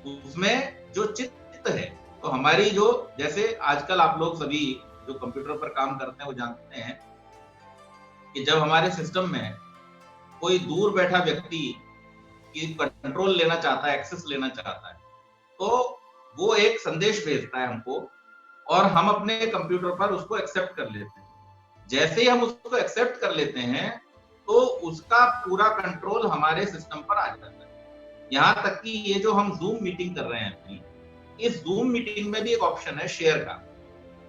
उसमें जो चित्त है, तो हमारी जो, जैसे आजकल आप लोग सभी जो कंप्यूटर पर काम करते हैं वो जानते हैं कि जब हमारे सिस्टम में कोई दूर बैठा व्यक्ति की कंट्रोल लेना चाहता है, एक्सेस लेना चाहता है, तो वो एक संदेश भेजता है हमको और हम अपने कंप्यूटर पर उसको एक्सेप्ट कर लेते हैं। जैसे ही हम उसको एक्सेप्ट कर लेते हैं तो उसका पूरा कंट्रोल हमारे सिस्टम पर आ जाता है। यहाँ तक कि ये जो हम जूम मीटिंग कर रहे हैं अभी, इस जूम मीटिंग में भी एक ऑप्शन है शेयर का।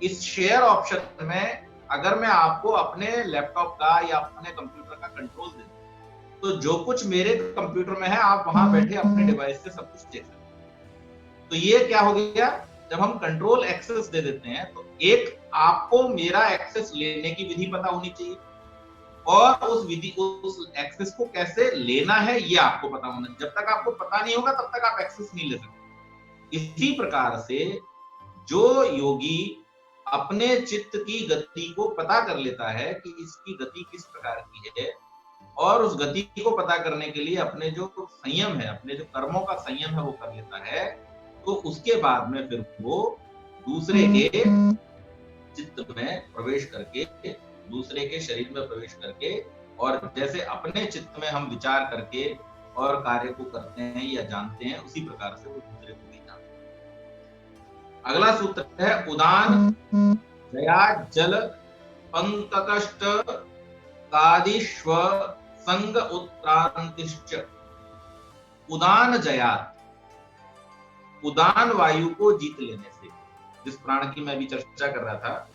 इस शेयर ऑप्शन में अगर मैं आपको अपने लैपटॉप का या अपने कंप्यूटर का कंट्रोल दे दूं, तो जो कुछ मेरे कंप्यूटर में है आप वहां बैठे अपने डिवाइस से सब कुछ देख सकते हैं। तो ये क्या हो गया, जब हम कंट्रोल एक्सेस दे देते हैं तो एक आपको मेरा एक्सेस लेने की विधि पता होनी चाहिए और उस एक्सेस को कैसे लेना है ये आपको पता होना। जब तक आपको पता नहीं होगा तब तक आप एक्सेस नहीं ले सकते। इसी प्रकार से जो योगी अपने चित्त की गति को पता कर लेता है कि इसकी गति किस प्रकार की है और उस गति को पता करने के लिए अपने जो संयम है, अपने जो कर्मों का संयम है वो कर लेता है, तो उसके बाद में फिर वो दूसरे के चित्त में प्रवेश करके, दूसरे के शरीर में प्रवेश करके, और जैसे अपने चित्त में हम विचार करके और कार्य को करते हैं या जानते हैं, उसी प्रकार से वो दूसरे को भी जानते हैं। अगला सूत्र है उदान जया जल पंककष्ट कादिश्व संग उत्क्रांतिश्च। उदान जयात, उदान वायु को जीत लेने से, जिस प्राण की मैं अभी चर्चा कर रहा था,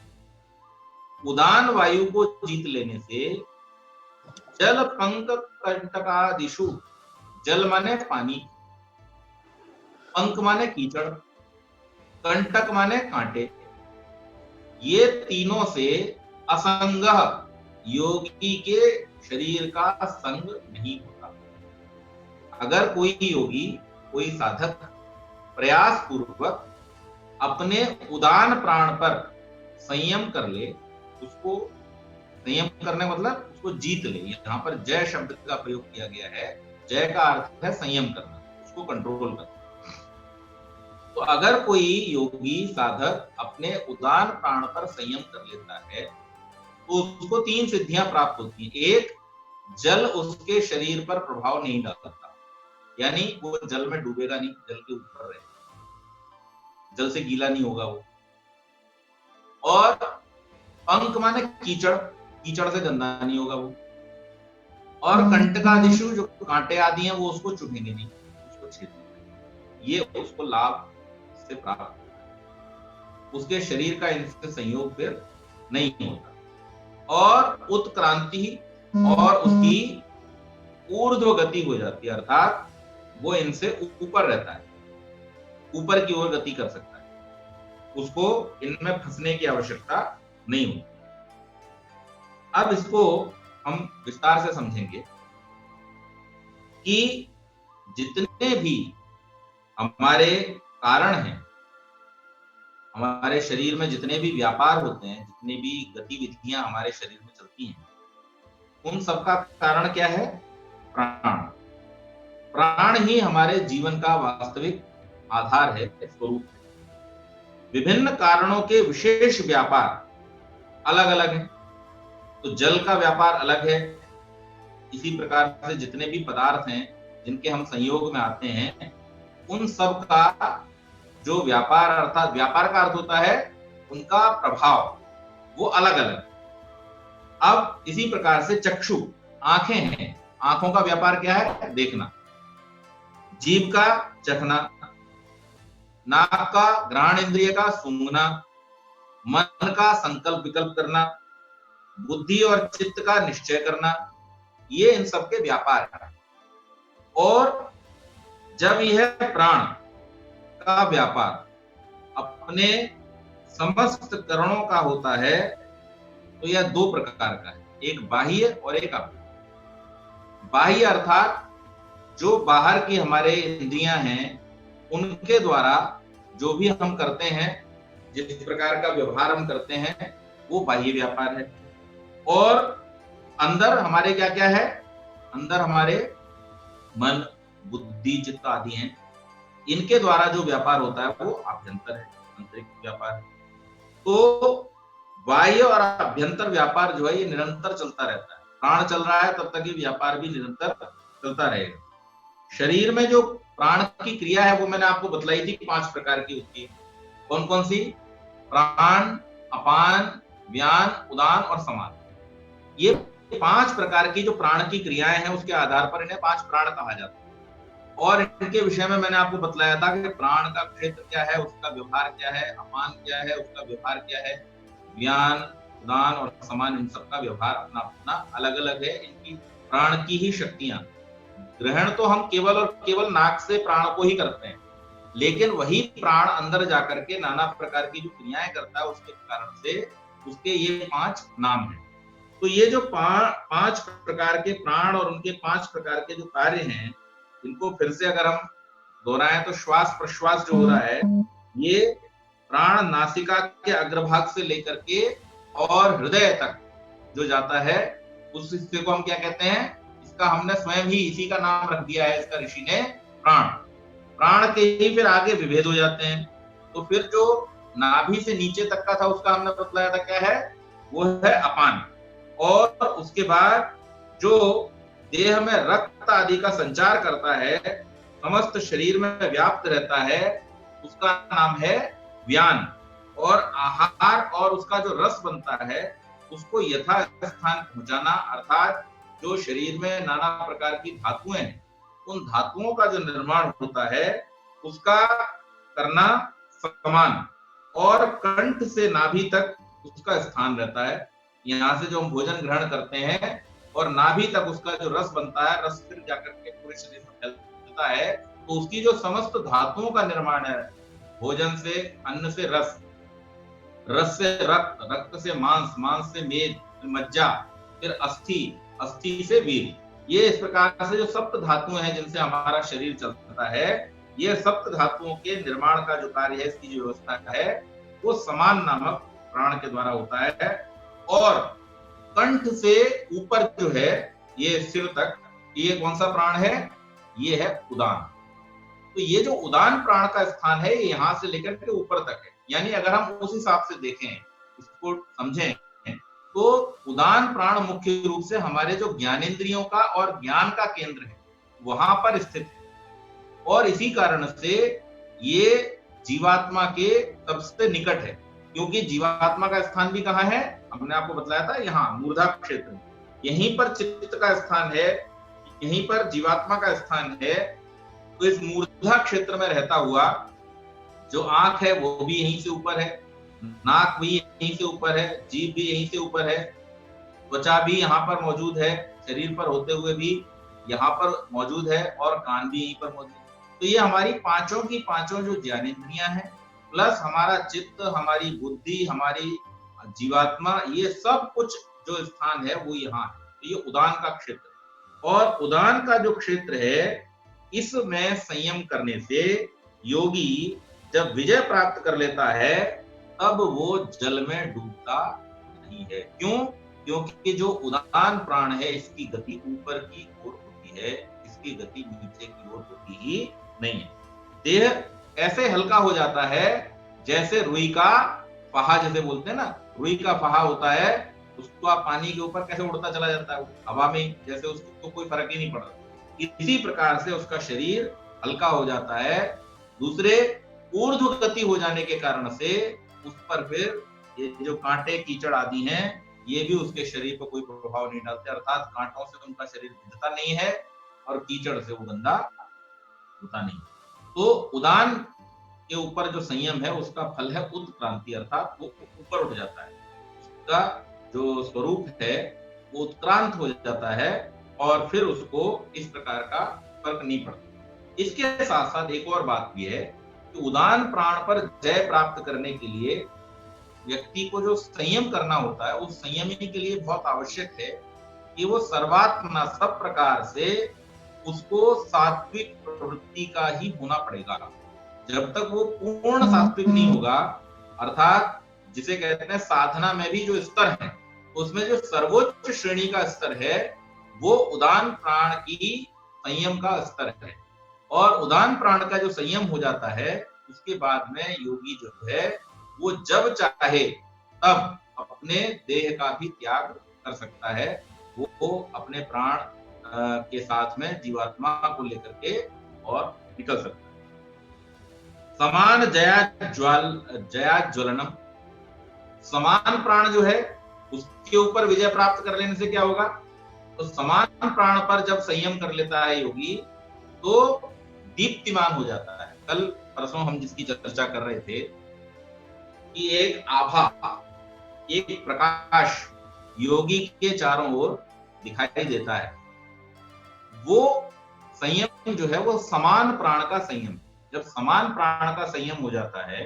उदान वायु को जीत लेने से जल पंक कंटकादिषु, जल माने पानी, पंक माने कीचड़, कंटक माने कांटे, ये तीनों से असंगः योगी के शरीर का संग नहीं होता। अगर कोई योगी, कोई साधक प्रयास पूर्वक अपने उदान प्राण पर संयम कर ले, उसको संयम करने मतलब उसको जीत ले। यहाँ पर जय शब्द का प्रयोग किया गया है। जय का अर्थ है संयम करना, उसको कंट्रोल करना। तो अगर कोई योगी साधक अपने उदान प्राण पर संयम कर लेता है तो उसको 3 सिद्धियां प्राप्त होती हैं। एक, जल उसके शरीर पर प्रभाव नहीं डालता, यानी वो जल में डूबेगा नहीं, जल के ऊपर रहेगा, जल से गीला नहीं होगा वो। और पंख माने कीचड़, कीचड़ से गंदा नहीं होगा वो। और कंटकादिशु, जो कांटे आदि हैं, वो उसको चुभेंगे नहीं, उसको छेदेंगे। ये उसको लाभ से प्राप्त होता है, उसके शरीर का इनसे संयोग फिर नहीं होता। और उत्क्रांति, और उसकी ऊर्ध्व गति हो जाती है, अर्थात वो इनसे ऊपर रहता है, ऊपर की ओर गति कर सकता है, उसको इनमें फंसने की आवश्यकता नहीं होती। अब इसको हम विस्तार से समझेंगे कि जितने भी हमारे कारण हैं, हमारे शरीर में जितने भी व्यापार होते हैं, जितनी भी गतिविधियां हमारे शरीर में चलती हैं, उन सबका कारण क्या है? प्राण। प्राण ही हमारे जीवन का वास्तविक आधार है, स्वरूप है। विभिन्न कारणों के विशेष व्यापार अलग अलग हैं। तो जल का व्यापार अलग है, इसी प्रकार से जितने भी पदार्थ हैं जिनके हम संयोग में आते हैं, उन सब का जो व्यापार, अर्थात व्यापार का अर्थ होता है उनका प्रभाव, वो अलग अलग। अब इसी प्रकार से चक्षु, आंखें हैं, आंखों का व्यापार क्या है? देखना। जीभ का चखना, नाक का, घ्राण इंद्रिय का सूंघना, मन का संकल्प विकल्प करना, बुद्धि और चित्त का निश्चय करना, ये इन सब के व्यापार है। और जब यह प्राण का व्यापार अपने समस्त करणों का होता है तो यह 2 प्रकार का है, एक बाह्य और एक आंतरिक। बाह्य अर्थात जो बाहर की हमारे इंद्रियां हैं, उनके द्वारा जो भी हम करते हैं, जिस प्रकार का व्यवहार हम करते हैं, वो बाह्य व्यापार है। और अंदर हमारे क्या क्या है? अंदर हमारे मन, बुद्धि, चित्त आदि हैं, इनके द्वारा जो व्यापार होता है वो आभ्यंतर है, आंतरिक व्यापार है। तो बाह्य और आभ्यंतर व्यापार जो है ये निरंतर चलता रहता है। प्राण चल रहा है तब तक ये व्यापार भी निरंतर चलता रहेगा। शरीर में जो प्राण की क्रिया है वो मैंने आपको बतलाई थी, 5 प्रकार की उसकी। कौन कौन सी? प्राण, अपान, व्यान, उदान और समान। ये 5 प्रकार की जो प्राण की क्रियाएं हैं, उसके आधार पर इन्हें 5 प्राण कहा जाता है। और इनके विषय में मैंने आपको बतलाया था कि प्राण का क्षेत्र क्या है, उसका व्यवहार क्या है, अपान क्या है, उसका व्यवहार क्या है, व्यान, उदान और समान, इन सबका व्यवहार अपना अपना अलग अलग है। इनकी प्राण की ही शक्तियां, ग्रहण तो हम केवल और केवल नाक से प्राण को ही करते हैं, लेकिन वही प्राण अंदर जाकर के नाना प्रकार की जो क्रियाएं करता है, उसके कारण से उसके ये 5 नाम हैं। तो ये जो 5 प्रकार के प्राण और उनके 5 प्रकार के जो कार्य हैं, इनको फिर से अगर हम दोहराएं तो श्वास प्रश्वास जो हो रहा है, ये प्राण नासिका के अग्रभाग से लेकर के और हृदय तक जो जाता है, उस हिस्से को हम क्या कहते हैं? इसका हमने स्वयं ही इसी का नाम रख दिया है, इसका ऋषि ने प्राण। प्राण के ही फिर आगे विभेद हो जाते हैं। तो फिर जो नाभि से नीचे तक का था, उसका हमने बतलाया था क्या है? वो है अपान। और उसके बाद जो देह में रक्त आदि का संचार करता है, समस्त शरीर में व्याप्त रहता है, उसका नाम है व्यान। और आहार और उसका जो रस बनता है, उसको यथास्थान पहुंचाना, अर्थात जो शरीर में नाना प्रकार की धातुएं हैं, उन धातुओं का जो निर्माण होता है, उसका करना समान। और कंठ से नाभि तक उसका स्थान रहता है। यहाँ से जो हम भोजन ग्रहण करते हैं और नाभि तक उसका जो रस बनता है, रस फिर जाकर के पूरे शरीर में फैलता है। तो उसकी जो समस्त धातुओं का निर्माण है, भोजन से, अन्न से रस, रस से रक्त, रक्त से मांस, मांस से मेद, फिर मज्जा, फिर अस्थि, अस्थि से वीर। ये इस प्रकार से जो सप्त धातुएं हैं जिनसे हमारा शरीर चलता है, ये सप्त धातुओं के निर्माण का जो कार्य है, इसकी जो व्यवस्था है, वो समान नामक प्राण के द्वारा होता है। और कंठ से ऊपर जो है, ये सिर तक, ये कौन सा प्राण है? ये है उदान। तो ये जो उदान प्राण का स्थान है ये यहाँ से लेकर के ऊपर तक है। यानी अगर हम उस हिसाब से देखें, इसको समझें, तो उदान प्राण मुख्य रूप से हमारे जो ज्ञानेंद्रियों का और ज्ञान का केंद्र है वहां पर स्थित है, और इसी कारण से ये जीवात्मा के सबसे निकट है, क्योंकि जीवात्मा का स्थान भी कहाँ है, हमने आपको बताया था, यहाँ मूर्धा क्षेत्र में। यहीं पर चित्त का स्थान है, यहीं पर जीवात्मा का स्थान है। तो इस मूर्धा क्षेत्र में रहता हुआ जो आंख है वो भी यहीं से ऊपर है, नाक भी यहीं से ऊपर है, जीभ भी यहीं से ऊपर है, त्वचा भी यहाँ पर मौजूद है, शरीर पर होते हुए भी यहाँ पर मौजूद है, और कान भी यहीं पर मौजूद है। तो ये हमारी पांचों की पांचों जो ज्ञानेंद्रियां हैं, प्लस हमारा चित्त, हमारी बुद्धि, हमारी जीवात्मा, ये सब कुछ जो स्थान है वो यहाँ है। तो ये उदान का क्षेत्र है, और उदान का जो क्षेत्र है इसमें संयम करने से योगी जब विजय प्राप्त कर लेता है तब वो जल में डूबता नहीं है। क्यों? क्योंकि जो उदान प्राण है इसकी गति ऊपर की ओर होती है, इसकी गति नीचे की ओर होती ही नहीं है। देह ऐसे हल्का हो जाता है जैसे रुई का फहा, जैसे बोलते हैं ना, रुई का फहा होता है, उसको आप पानी के ऊपर कैसे उड़ता चला जाता है हवा में, जैसे उसको कोई फर्क ही नहीं पड़ रहा। इसी प्रकार से उसका शरीर हल्का हो जाता है। दूसरे, ऊर्ध्व गति हो जाने के कारण से उस पर फिर ये जो कांटे कीचड़ आदि हैं ये भी उसके शरीर पर कोई प्रभाव नहीं डालते, अर्थात कांटों से उनका शरीर भिजता नहीं है और कीचड़ से वो गंदा होता नहीं। तो उदान के ऊपर जो संयम है उसका फल है उत्क्रांति, अर्थात वो ऊपर उठ जाता है, उसका जो स्वरूप है वो उत्क्रांत हो जाता है, और फिर उसको इस प्रकार का फर्क नहीं पड़ता। इसके साथ साथ एक और बात भी है कि उदान प्राण पर जय प्राप्त करने के लिए व्यक्ति को जो संयम करना होता है, उस संयम के लिए बहुत आवश्यक है कि वो सर्वात्मना सब प्रकार से उसको सात्विक प्रवृत्ति का ही होना पड़ेगा। जब तक वो पूर्ण सात्विक नहीं होगा, अर्थात जिसे कहते हैं साधना में भी जो स्तर है उसमें जो सर्वोच्च श्रेणी का स्तर है वो उदान प्राण की संयम का स्तर है, और उदान प्राण का जो संयम हो जाता है उसके बाद में योगी जो है वो जब चाहे तब अपने देह का भी त्याग कर सकता है। वो अपने प्राण के साथ में जीवात्मा को लेकर के और निकल सकता है। समान जया ज्वलनम, समान प्राण जो है उसके ऊपर विजय प्राप्त कर लेने से क्या होगा, तो समान प्राण पर जब संयम कर लेता है योगी तो दीप्तिमान हो जाता है। कल परसों हम जिसकी चर्चा कर रहे थे कि एक आभा, एक प्रकाश योगी के चारों ओर दिखाई देता है, वो संयम जो है वो समान प्राण का संयम। जब समान प्राण का संयम हो जाता है,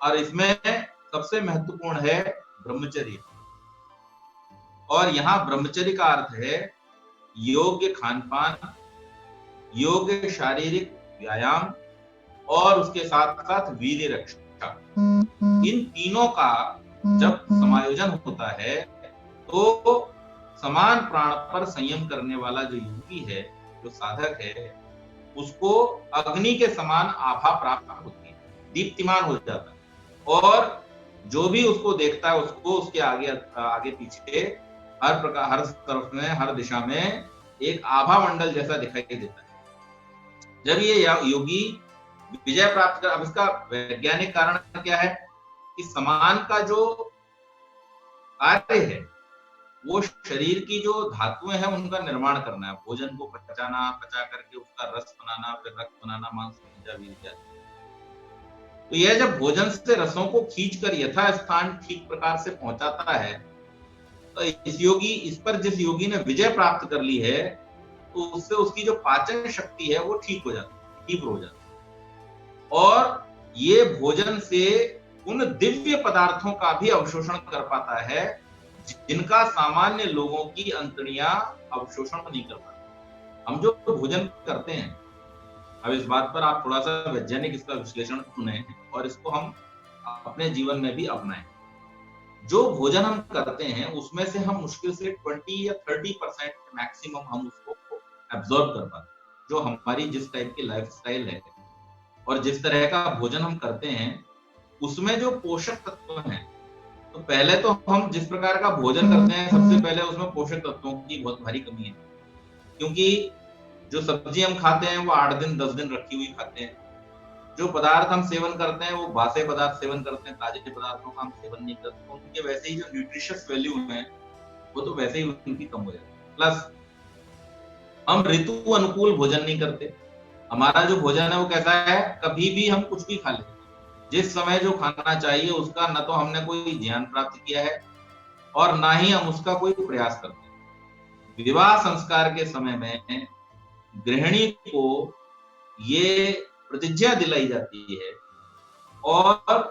और इसमें सबसे महत्वपूर्ण है ब्रह्मचर्य, और यहाँ ब्रह्मचर्य का अर्थ है योग्य खान पान, योग्य शारीरिक व्यायाम, और उसके साथ साथ वीर्य रक्षा। इन तीनों का जब समायोजन होता है तो समान प्राण पर संयम करने वाला जो योगी है, जो साधक है, उसको अग्नि के समान आभा प्राप्त होती है, दीप्तिमान हो जाता है, और जो भी उसको देखता है उसको उसके आगे पीछे हर प्रकार, हर तरफ में, हर दिशा में एक आभा मंडल जैसा दिखाई देता है। जब ये योगी विजय प्राप्त कर, अब इसका वैज्ञानिक कारण क्या है कि समान का जो कार्य है वो शरीर की जो धातुएं हैं उनका निर्माण करना है, भोजन को पचा करके उसका रस बनाना, फिर रक्त बनाना, मांस इत्यादि। तो यह जब भोजन से रसों को खींचकर यथा स्थान ठीक प्रकार से पहुंचाता है, तो इस पर जिस योगी ने विजय प्राप्त कर ली है तो उससे उसकी जो पाचन शक्ति है वो ठीक हो जाती है, तीव्र हो जाती है, और ये भोजन से उन दिव्य पदार्थों का भी अवशोषण कर पाता है जिनका सामान्य लोगों की अंतड़ियां अवशोषण नहीं कर पाती। हम जो भोजन करते हैं, अब इस बात पर आप थोड़ा सा वैज्ञानिक इसका विश्लेषण सुने और इसको हम अपने जीवन में भी अपनाएं। जो भोजन हम करते हैं उसमें से हम मुश्किल से 20 या 30% मैक्सिमम हम उसको एब्जॉर्ब कर पाते हैं, जो हमारी जिस टाइप की लाइफस्टाइल है और जिस तरह का भोजन हम करते हैं उसमें जो पोषक तत्व हैं, तो पहले तो हम जिस प्रकार का भोजन करते हैं सबसे पहले उसमें पोषक तत्वों की बहुत भारी कमी है, क्योंकि जो सब्जी हम खाते हैं वो 8 दिन 10 दिन रखी हुई खाते हैं। जो पदार्थ हम सेवन करते हैं वो बासे पदार्थ सेवन करते हैं, ताजे पदार्थों का हम सेवन नहीं करते, तो उनके वैसे ही जो न्यूट्रिशियस वैल्यू है वो तो वैसे ही उनकी कम हो जाती है। प्लस हम ऋतु अनुकूल भोजन नहीं करते। हमारा जो भोजन है वो कैसा है, कभी भी हम कुछ भी खा लेते हैं। जिस समय जो खाना चाहिए उसका न तो हमने कोई ज्ञान प्राप्त किया है और ना ही हम उसका कोई प्रयास करते हैं। विवाह संस्कार के समय में गृहिणी को ये प्रतिज्ञा दिलाई जाती है और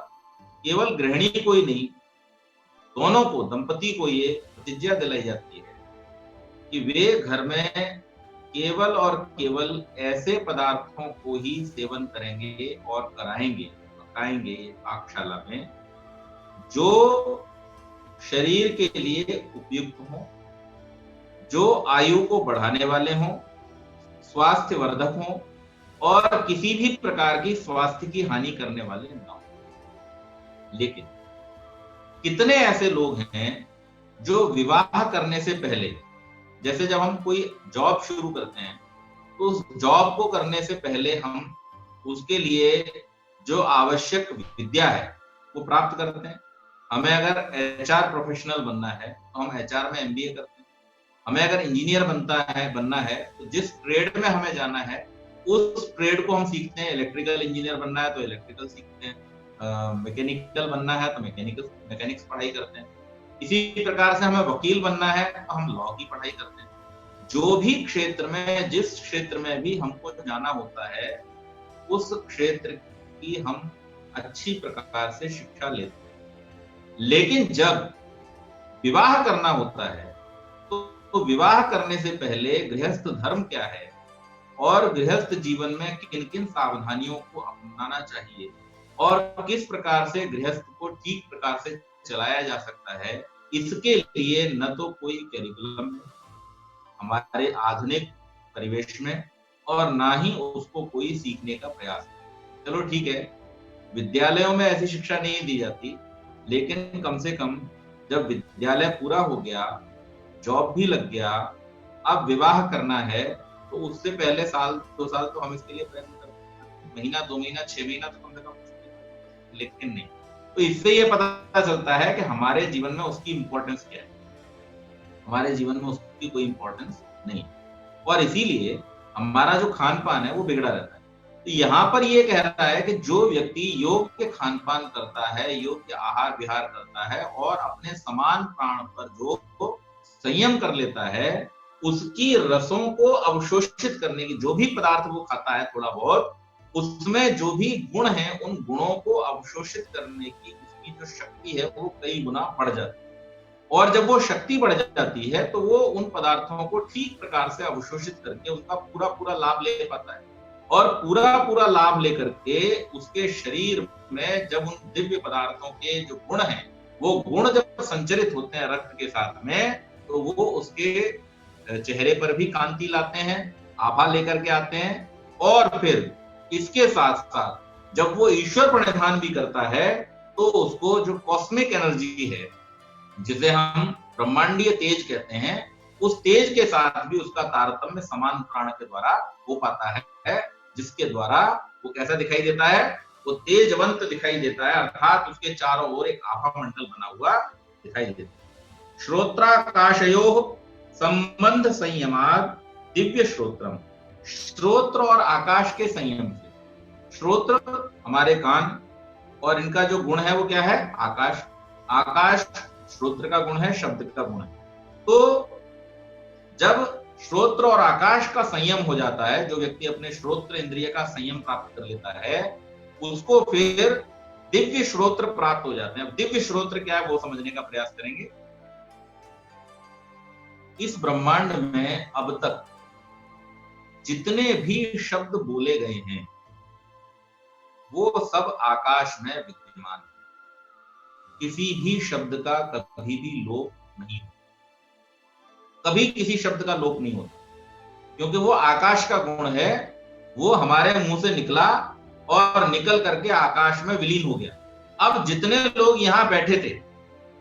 केवल गृहिणी को ही नहीं, दोनों को, दंपति को ये प्रतिज्ञा दिलाई जाती है कि वे घर में केवल और केवल ऐसे पदार्थों को ही सेवन करेंगे और कराएंगे, पकाएंगे पाकशाला में जो शरीर के लिए उपयुक्त हों, जो आयु को बढ़ाने वाले हों, स्वास्थ्य वर्धक हों और किसी भी प्रकार की स्वास्थ्य की हानि करने वाले न हो। लेकिन कितने ऐसे लोग हैं जो विवाह करने से पहले, जैसे जब हम कोई जॉब शुरू करते हैं तो उस जॉब को करने से पहले हम उसके लिए जो आवश्यक विद्या है वो प्राप्त करते हैं। हमें अगर एचआर प्रोफेशनल बनना है तो हम एचआर में एमबीए करते हैं। हमें अगर इंजीनियर बनना है तो जिस ट्रेड में हमें जाना है उस ट्रेड को हम सीखते हैं। इलेक्ट्रिकल इंजीनियर बनना है तो इलेक्ट्रिकल सीखते हैं, मैकेनिकल बनना है तो मैकेनिक्स पढ़ाई करते हैं। इसी प्रकार से हमें वकील बनना है तो हम लॉ की पढ़ाई करते हैं। जो भी क्षेत्र में, जिस क्षेत्र में भी हमको जाना होता है उस क्षेत्र की हम अच्छी प्रकार से शिक्षा लेते हैं। लेकिन जब विवाह करना होता है तो विवाह करने से पहले गृहस्थ धर्म क्या है और गृहस्थ जीवन में किन किन सावधानियों को अपनाना चाहिए और किस प्रकार से गृहस्थ को ठीक प्रकार से चलाया जा सकता है, इसके लिए न तो कोई करिकुलम है हमारे आधुनिक परिवेश में और ना ही उसको कोई सीखने का प्रयास है। चलो ठीक है, विद्यालयों में ऐसी शिक्षा नहीं दी जाती, लेकिन कम से कम जब विद्यालय पूरा हो गया, जॉब भी लग गया, अब विवाह करना है तो उससे पहले साल 2 साल तो हम इसके लिए प्रयत्न करते हैं। महीना 2 महीना 6 महीना तो कम से कम, लेकिन नहीं। तो इससे ये पता चलता है कि हमारे जीवन में उसकी इंपॉर्टेंस क्या है। हमारे जीवन में उसकी कोई इंपॉर्टेंस नहीं और इसीलिए हमारा जो खान पान है वो बिगड़ा रहता है। तो यहाँ पर ये कह रहा है कि जो व्यक्ति योग्य खान पान करता है, योग्य आहार विहार करता है और अपने समान प्राण पर जो संयम कर लेता है, उसकी रसों को अवशोषित करने की, जो भी पदार्थ वो खाता है थोड़ा बहुत, उसमें जो भी गुण है उन गुणों को अवशोषित करने की उसकी जो शक्ति है वो कई गुना बढ़ जाती है। और जब वो शक्ति बढ़ जाती है तो वो उन पदार्थों को ठीक प्रकार से अवशोषित करके उसका पूरा पूरा लाभ ले पाता है और पूरा पूरा लाभ लेकर के उसके शरीर में जब उन दिव्य पदार्थों के जो गुण हैं वो गुण जब संचरित होते हैं रक्त के साथ में, तो वो उसके चेहरे पर भी कांति लाते हैं, आभा लेकर के आते हैं। और फिर इसके साथ साथ जब वो ईश्वर प्रणिधान भी करता है तो उसको जो कॉस्मिक एनर्जी है, जिसे हम ब्रह्मांडीय तेज कहते हैं, उस तेज के साथ भी उसका तारतम्य समान प्राण के द्वारा हो पाता है, जिसके द्वारा वो कैसा दिखाई देता है, वो तेजवंत दिखाई देता है, अर्थात उसके चारों ओर एक आभा मंडल बना हुआ दिखाई देता है। श्रोत्राकाशयोः संबंध संयमात् दिव्य श्रोत्रम। श्रोत्र और आकाश के संयम से, श्रोत्र हमारे कान और इनका जो गुण है वो क्या है, आकाश। आकाश श्रोत्र का गुण है, शब्द का गुण है। तो जब श्रोत्र और आकाश का संयम हो जाता है, जो व्यक्ति अपने श्रोत्र इंद्रिय का संयम प्राप्त कर लेता है, उसको फिर दिव्य श्रोत्र प्राप्त हो जाते हैं। अब दिव्य श्रोत्र क्या है वो समझने का प्रयास करेंगे। इस ब्रह्मांड में अब तक जितने भी शब्द बोले गए हैं वो सब आकाश में विद्यमान है। किसी भी शब्द का कभी भी लोप नहीं होता, कभी किसी शब्द का लोप नहीं होता। क्योंकि वो आकाश का गुण है, वो हमारे मुंह से निकला और निकल करके आकाश में विलीन हो गया। अब जितने लोग यहाँ बैठे थे,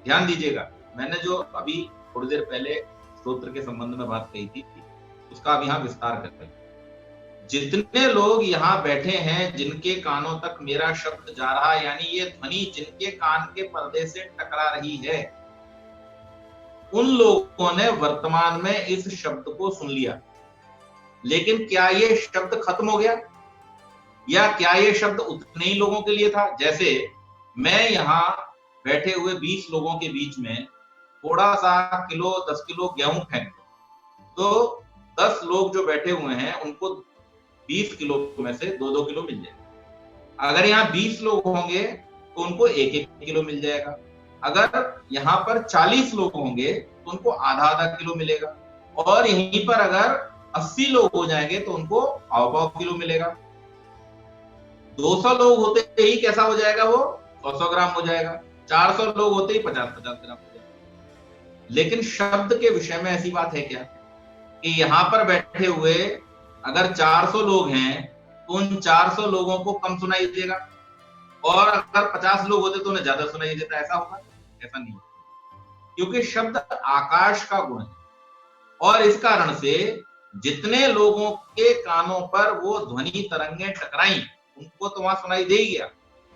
ध्यान दीजिएगा, मैंने जो अभी थोड़ी देर पहले स्तोत्र के संबंध में बात कही थी, उसका अब यहाँ विस्तार करते हैं। जितने लोग यहाँ बैठे हैं, जिनके कानों तक मेरा शब्द जा रहा, यानी ये ध्वनि जिनके कान के पर्दे से टकरा रही है, उन लोगों ने वर्तमान में इस शब्द को सुन लिया। लेकिन क्या ये शब्द खत्म हो गया, या क्या ये शब्द उतने ही लोगों के लिए था? जैसे मैं यहाँ बैठे हुए 20 लोगों के बीच में थोड़ा सा किलो 10 किलो गेहूं फेंक, तो 10 लोग जो बैठे हुए हैं उनको 20 किलो में से 2-2 किलो मिल जाएगा। अगर यहाँ 20 लोग होंगे तो उनको 1-1 किलो मिल जाएगा। अगर यहाँ पर 40 लोग होंगे तो उनको आधा-आधा किलो मिलेगा। और यहीं पर अगर 80 लोग हो जाएंगे तो उनको पाव-पाव किलो मिलेगा। 200 लोग होते ही कैसा हो जाएगा, वो 100-100 ग्राम हो जाएगा। 400 लोग होते ही 50-50 ग्राम हो जाएगा। लेकिन शब्द के विषय में ऐसी बात है क्या कि यहाँ पर बैठे हुए अगर 400 लोग हैं तो उन 400 लोगों को कम सुनाई देगा, और अगर 50 लोग होते तो उन्हें ज्यादा सुनाई देता। ऐसा होगा? ऐसा नहीं होगा, क्योंकि शब्द आकाश का गुण है। और इस कारण से जितने लोगों के कानों पर वो ध्वनि तरंगें टकराई, उनको तो वहां सुनाई दे ही गया,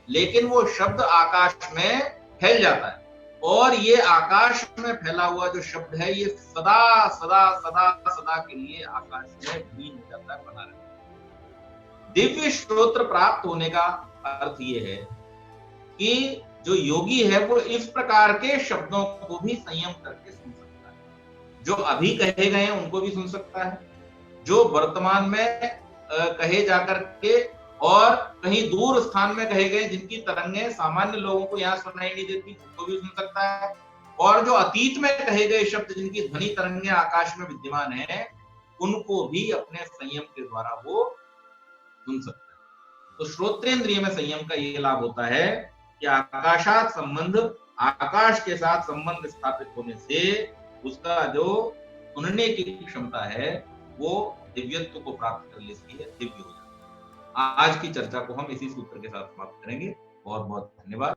लेकिन वो शब्द आकाश में फैल जाता है। और ये आकाश में फैला हुआ जो शब्द है, ये सदा सदा सदा सदा के लिए आकाश में विलीन हो जाता है, बना रहता है। दिव्य श्रोत्र प्राप्त होने का अर्थ ये है कि जो योगी है वो इस प्रकार के शब्दों को भी संयम करके सुन सकता है। जो अभी कहे गए हैं उनको भी सुन सकता है, जो वर्तमान में कहे जाकर के और कहीं दूर स्थान में कहे गए, जिनकी तरंगें सामान्य लोगों को यहाँ सुनाई नहीं देती, उनको भी सुन सकता है। और जो अतीत में कहे गए शब्द, जिनकी ध्वनि तरंगें आकाश में विद्यमान है, उनको भी अपने संयम के द्वारा वो सुन सकता है। तो श्रोत्रेंद्रिय में संयम का ये लाभ होता है कि आकाशात संबंध, आकाश के साथ संबंध स्थापित होने से उसका जो सुनने की क्षमता है वो दिव्यत्व को प्राप्त कर लेती है, दिव्य हो जाती है। आज की चर्चा को हम इसी सूत्र के साथ समाप्त करेंगे। बहुत बहुत धन्यवाद।